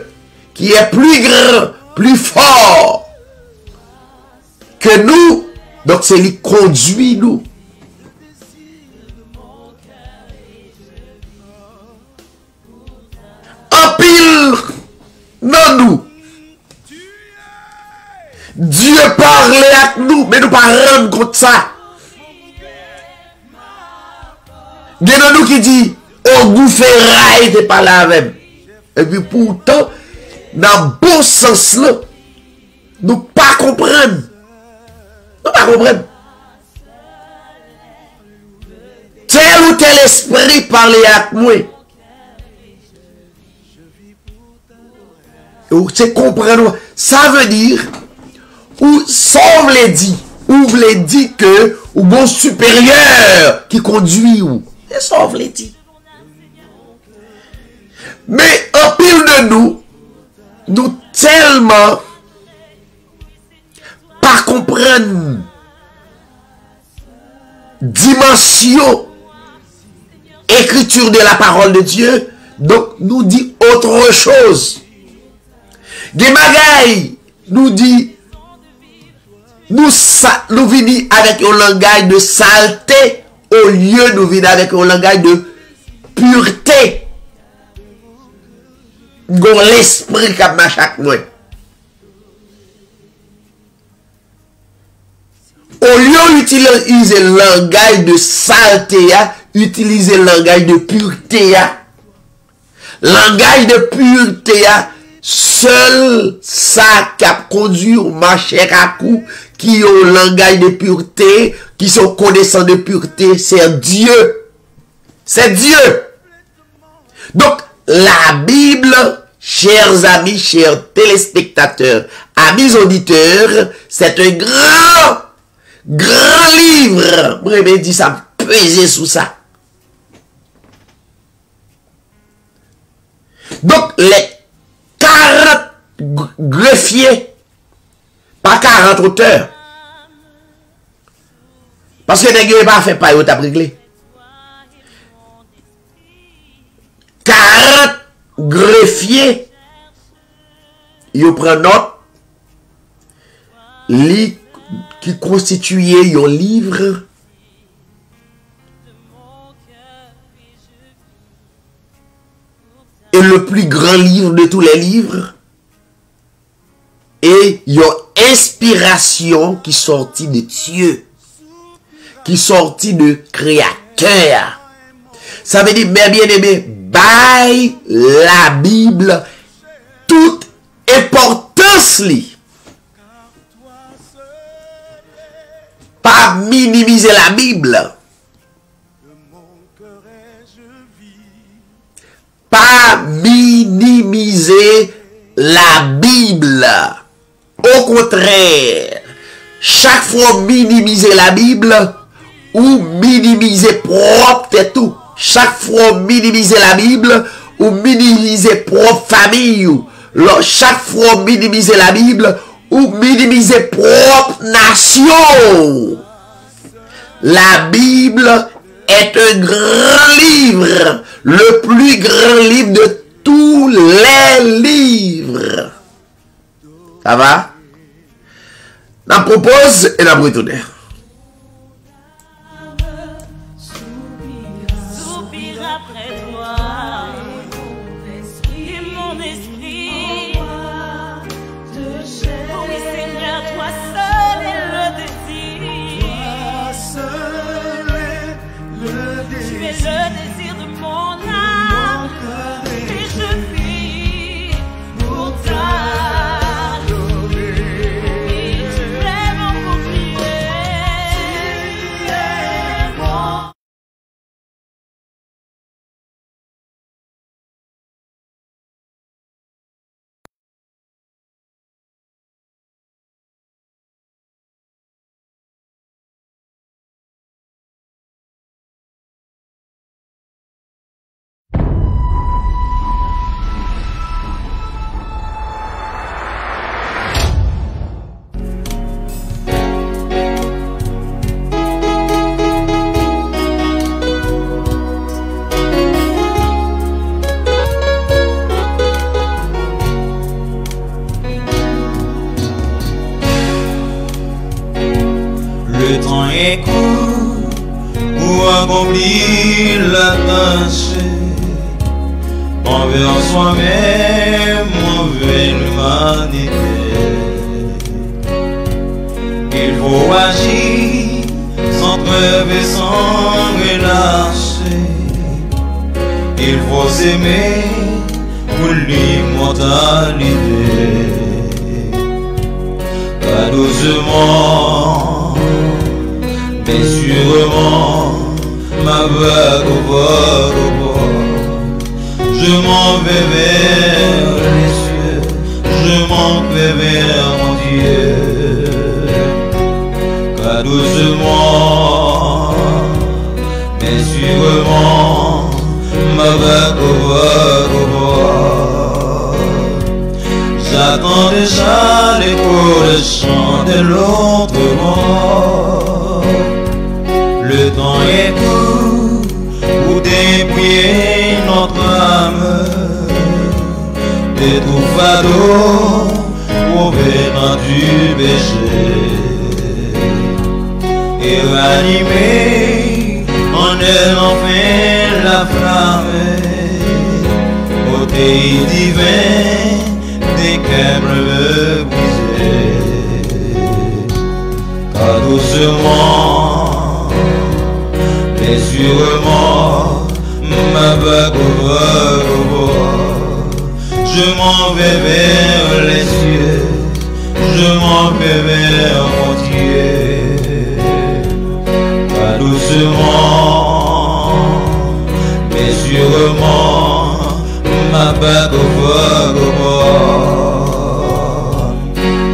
qui est plus grand, plus fort que nous. Donc c'est lui qui conduit nous. En pile, non nous. Dieu parlait avec nous, mais nous ne pas rendre compte de ça. Il y a nous qui dit, oh, Goufferail n'est pas là avec. Et puis pourtant, dans le bon sens là, nous ne pas comprendre. Nous pas comprendre. Tel ou tel esprit parlait avec moi. C'est comprendre. Ça veut dire, ou ça voulait dire, ou voulait dire que, ou bon supérieur qui conduit ou. Et ça voulait dire. Mais en pile de nous tellement pas comprendre dimension écriture de la parole de Dieu, donc nous dit autre chose. Des bagailles nous dit nous venons avec un langage de saleté au lieu de venir avec un langage de pureté. Gon l'esprit qui a chaque mois. Au lieu d'utiliser le langage de saleté, utiliser le langage de pureté. Langage de pureté, seul ça qui a conduit au marché à coup, qui ont le langage de pureté, qui sont connaissants de pureté, c'est Dieu. C'est Dieu. Donc, la Bible, chers amis, chers téléspectateurs, amis auditeurs, c'est un grand livre. Moi, je dis ça, peser sous ça. Donc, les 40 greffiers, pas 40 auteurs. Parce que les gars pas fait pas, ils ont réglé. 40 greffiers, ils prennent note, qui constituait un livre et le plus grand livre de tous les livres, et il y a inspiration qui sortit de Dieu, qui sortit de Créateur. Ça veut dire, mes bien-aimés, by la Bible toute importance li. Pas minimiser la Bible. Pas minimiser la Bible. Au contraire, chaque fois minimiser la Bible ou minimiser propre tout. Chaque fois minimiser la Bible ou minimiser propre famille. Chaque fois minimiser la Bible ou minimiser propre nation. La Bible est un grand livre, le plus grand livre de tous les livres. Ça va? On propose et on retourne. Soupire après toi, et mon esprit. Oh oui Seigneur, toi seul est le désir. Tu es le désir de mon âme, et je vis pour t'adorer. Et tu es mon bouclier. Le temps est court pour accomplir la tâche envers soi-même, envers l'humanité. Il faut agir sans trêve et sans relâcher. Il faut s'aimer pour l'immortalité. Pas doucement, mais sûrement, ma vague au bord, je m'en vais vers les cieux, je m'en vais vers mon Dieu. Car doucement, mais sûrement, ma vague au j'attends déjà l'écho de chant de l'autre bord. Le temps est court pour dépouiller notre âme de tout fardeau provenant du péché et ranimer en elle enfin la flamme au pays divin des câbles brisés. Car doucement, mais sûrement, ma vague au je m'en vais vers les cieux, je m'en vais vers mon Dieu. Car doucement, mais sûrement, ma vague au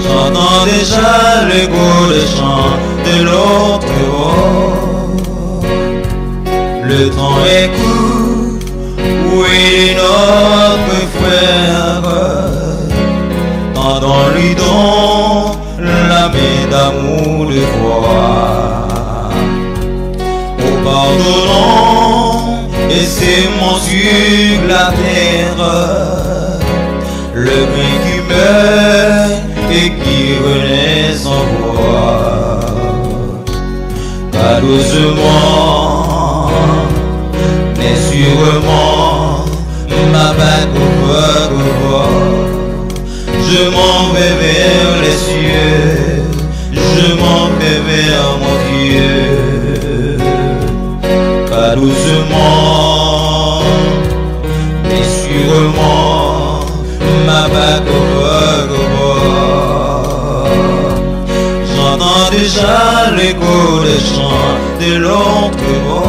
j'entends déjà l'écho des chants de l'autre bord. Le temps est court, où est notre frère? Tendons-lui donc la main d'amour de foi. Oh, pardonnons et s'aimons sur la terre le bien qui meurt et qui renaît sans voix. Car doucement, mais sûrement, ma bague au je m'en vais vers les cieux, je m'en vais vers mon Dieu. Car doucement, mais sûrement, ma bague au j'entends déjà l'écho des chants de l'autre bord.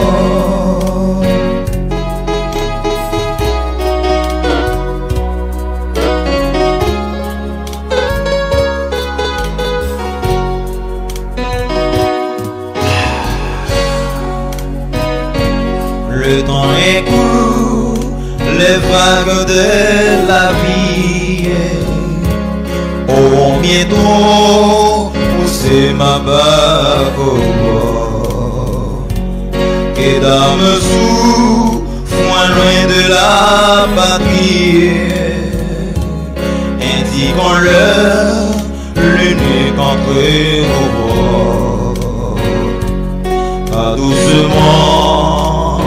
Le temps est court, les vagues de la vie auront bientôt poussé ma bague au bord. Et d'âme sous, moins loin de la patrie, indiquons-leur l'unique entrée au bord. Pas doucement,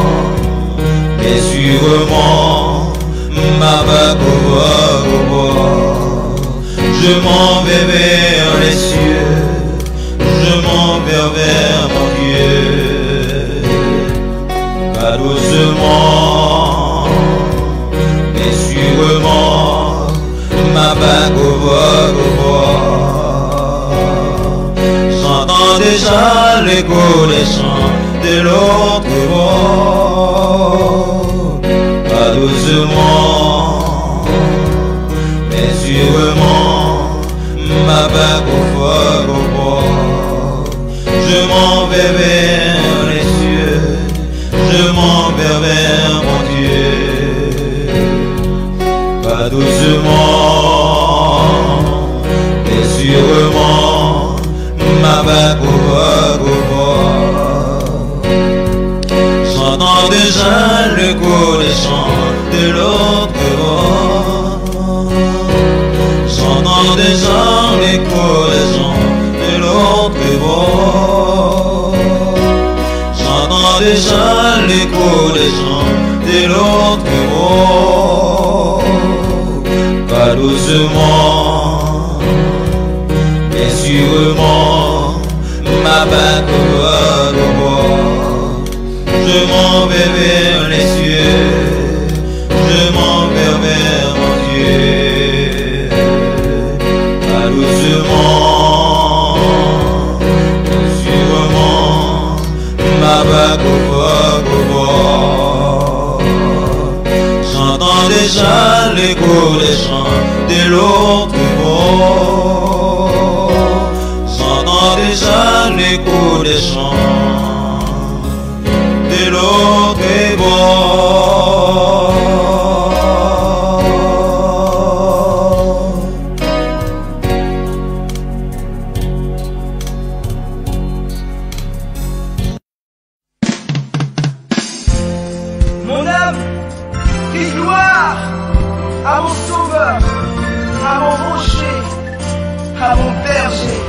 mais sûrement, ma bague au bord. Je m'en vais vers les cieux, je m'en vais vers mon Dieu. Pas doucement, mais sûrement, ma bague au bord. J'entends déjà l'écho des chants de l'autre bord. Pas doucement, mais sûrement, ma bague au bord. Je m'en vais vers les cieux, je m'en vais vers mon Dieu. Pas doucement, mais sûrement, ma bague au bord. J'entends déjà l'écho des chants de l'autre bord. J'entends déjà l'écho des chants de l'autre bord. J'entends déjà l'écho des chants de l'autre bord. Pas doucement, mais sûrement, ma bague au bord. Je m'en vais vers les cieux, je m'en vais vers mon Dieu. Pas doucement, mais sûrement, ma bague au bord. J'entends déjà l'écho des chants de l'autre j'entends déjà l'écho des chants de l'autre bord. Mon âme crie gloire à mon sauveur, à mon rocher, à mon berger.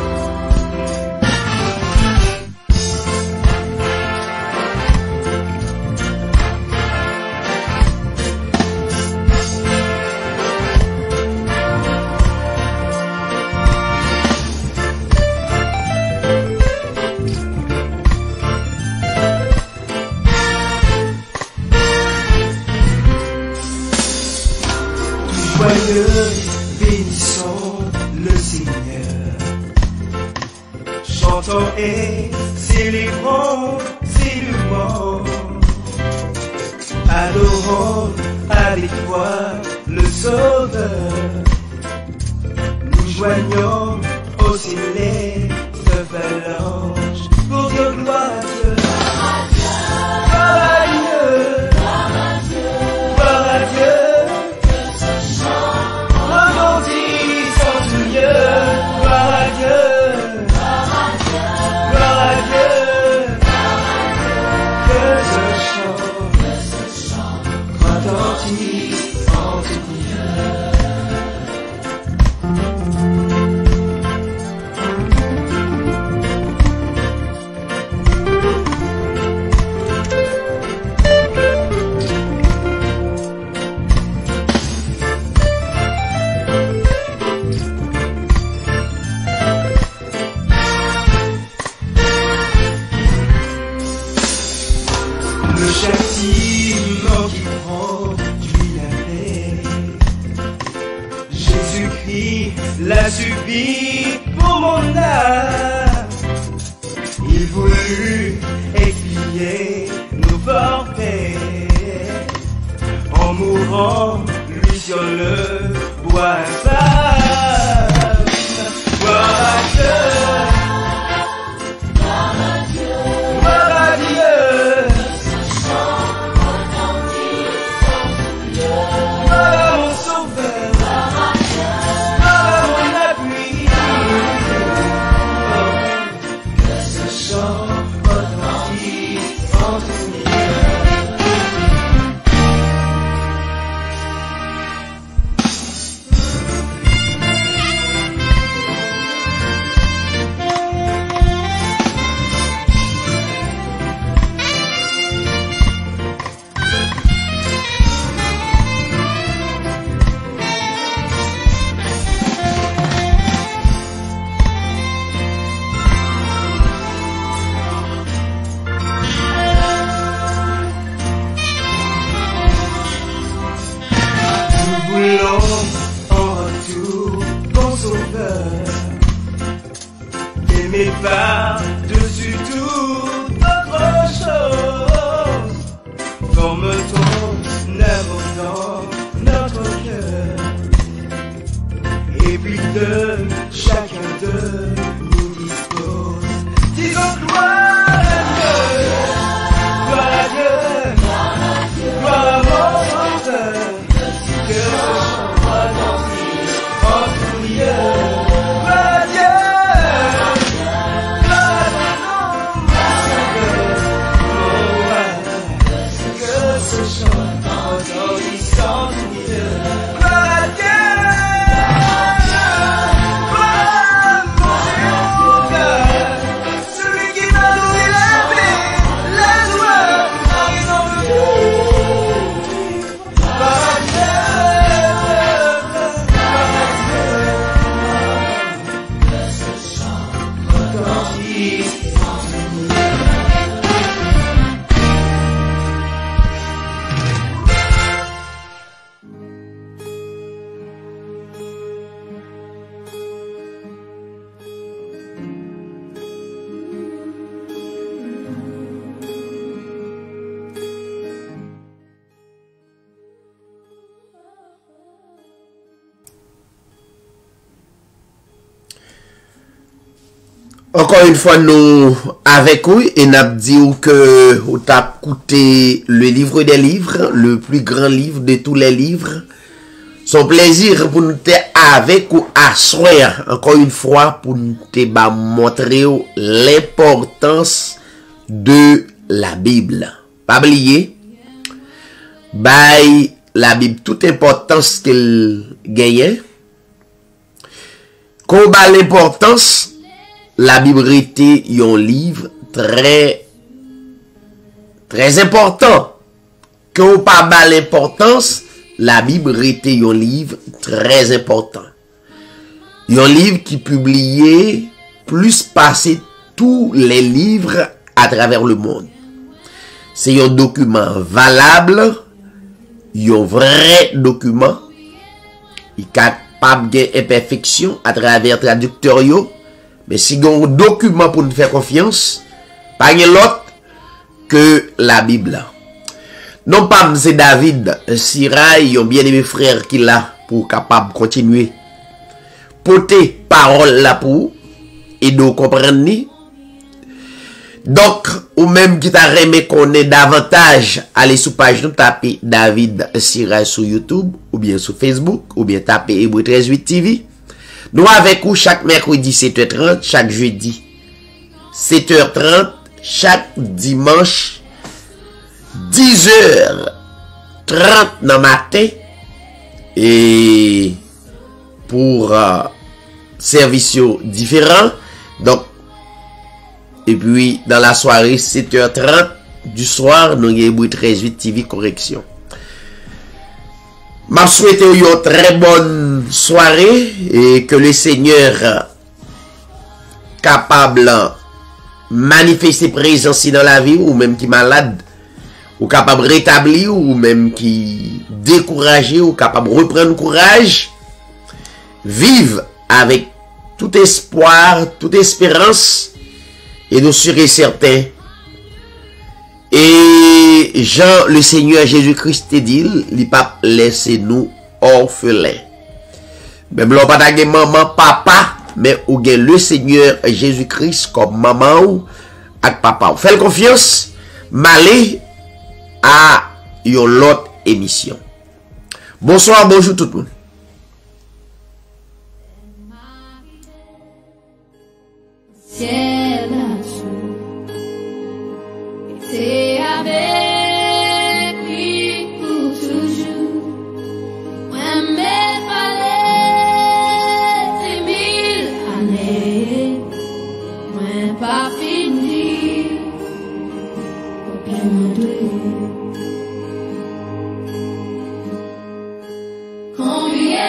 Joyeux, bénissons le Seigneur. Chantons et célébrons ses louanges. Adorons avec foi le Sauveur. Nous joignons au ciel de phalanges pour dire gloire à Dieu. Gloire à Dieu. Gloire à Dieu. Le châtiment qui produit la paix. Jésus-Christ l'a subi pour mon âme. Il voulut expier nos forfaits en mourant lui sur le bois infâme. Gloire à Dieu. En retour, bon sauveur, aimé par-dessus toute autre chose, forme ton œuvre dans notre cœur, et puis de chacun de nous dispose. Disons gloire à Dieu, gloire à Dieu, gloire à mon sauveur. Que ce chant retentit en tout lieu. Gloire à Dieu, gloire à Encore une fois, nous avec vous et nous dit que vous avez écouté le livre des livres, le plus grand livre de tous les livres. Son plaisir pour nous avec ou asseoir encore une fois pour nous montrer l'importance de la Bible. Pas oublier, la Bible toute importance qu'elle gagne. Combat l'importance. La Bible était un livre très important. Quand on parle l'importance, la Bible était un livre très important. Un livre qui publiait plus passer tous les livres à travers le monde. C'est un document valable, un vrai document. Il n'est pas d'imperfection à travers traducteur. Mais si il y a un document pour nous faire confiance, pas l'autre que la Bible. Non pas c'est David, Sira, ils ont bien aimé frère qui l'a pour capable continuer. Porter parole là pour et nous comprendre ni. Donc, ou même qui t'a remis qu'on est davantage, allez sur page nous taper David Sira sur YouTube, ou bien sur Facebook, ou bien taper Hébreu 13.8 TV. Nous avec vous chaque mercredi 7h30, chaque jeudi 7h30, chaque dimanche 10h30 dans le matin et pour services différents. Donc, et puis dans la soirée 7h30 du soir, nous avons Hébreu 13.8 TV correction. Je souhaite une très bonne soirée et que le Seigneur capable manifester présence dans la vie ou même qui malade ou capable rétablir ou même qui découragé ou capable reprendre courage, vive avec tout espoir, toute espérance et nous serons certains. Et Jean, le Seigneur Jésus-Christ te dit, il ne pas laisser nous orphelins. Même l'on pas maman, papa, mais ou gen le Seigneur Jésus-Christ comme maman ou ak papa. Faites confiance, m'aller à une autre émission. Bonsoir, bonjour tout le monde. C'est avec lui pour toujours. Moi, mes palais, c'est 1000 années. Moi, pas fini. Aucun combien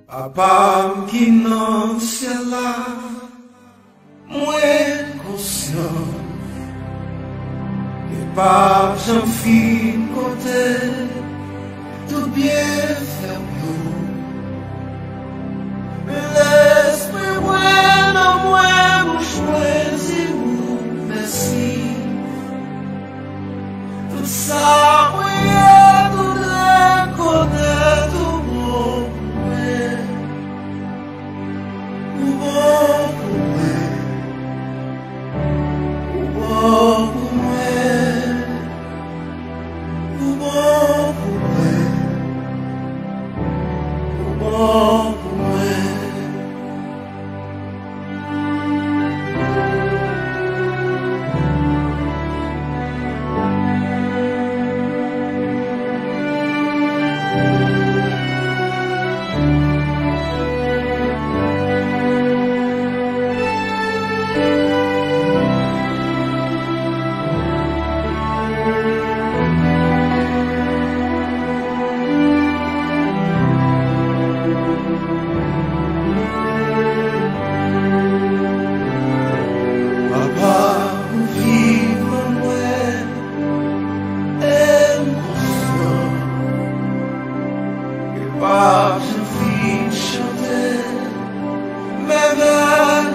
Papa qui non c'est là, moins conscient. Et pas j'en fis côté, tout bien faire nous. Mais l'esprit moi non moi vous choisir merci. chanter, même un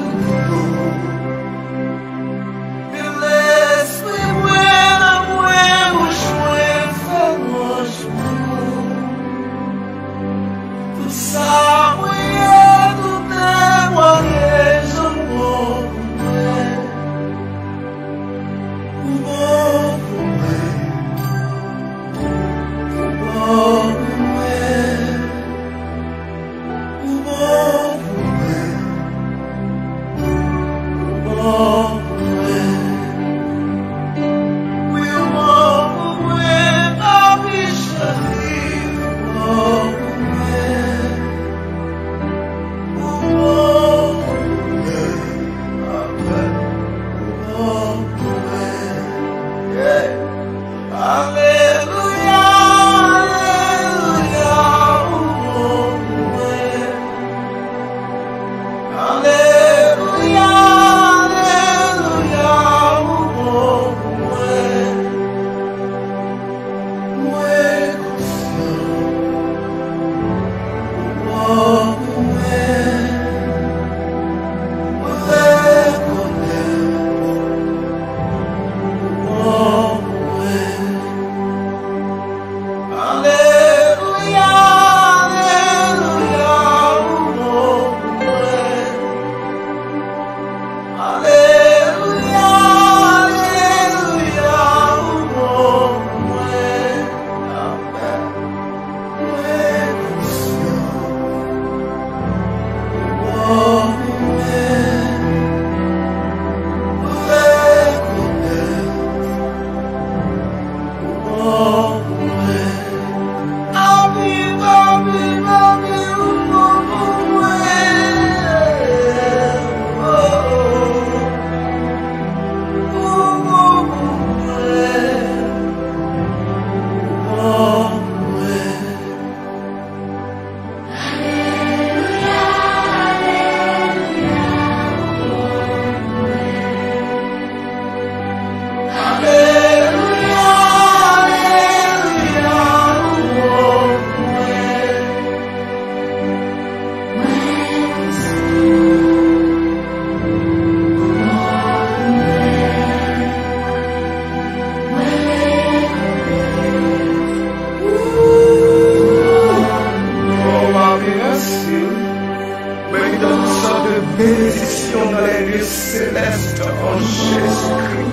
bénédiction dans les lieux célestes en Jésus-Christ.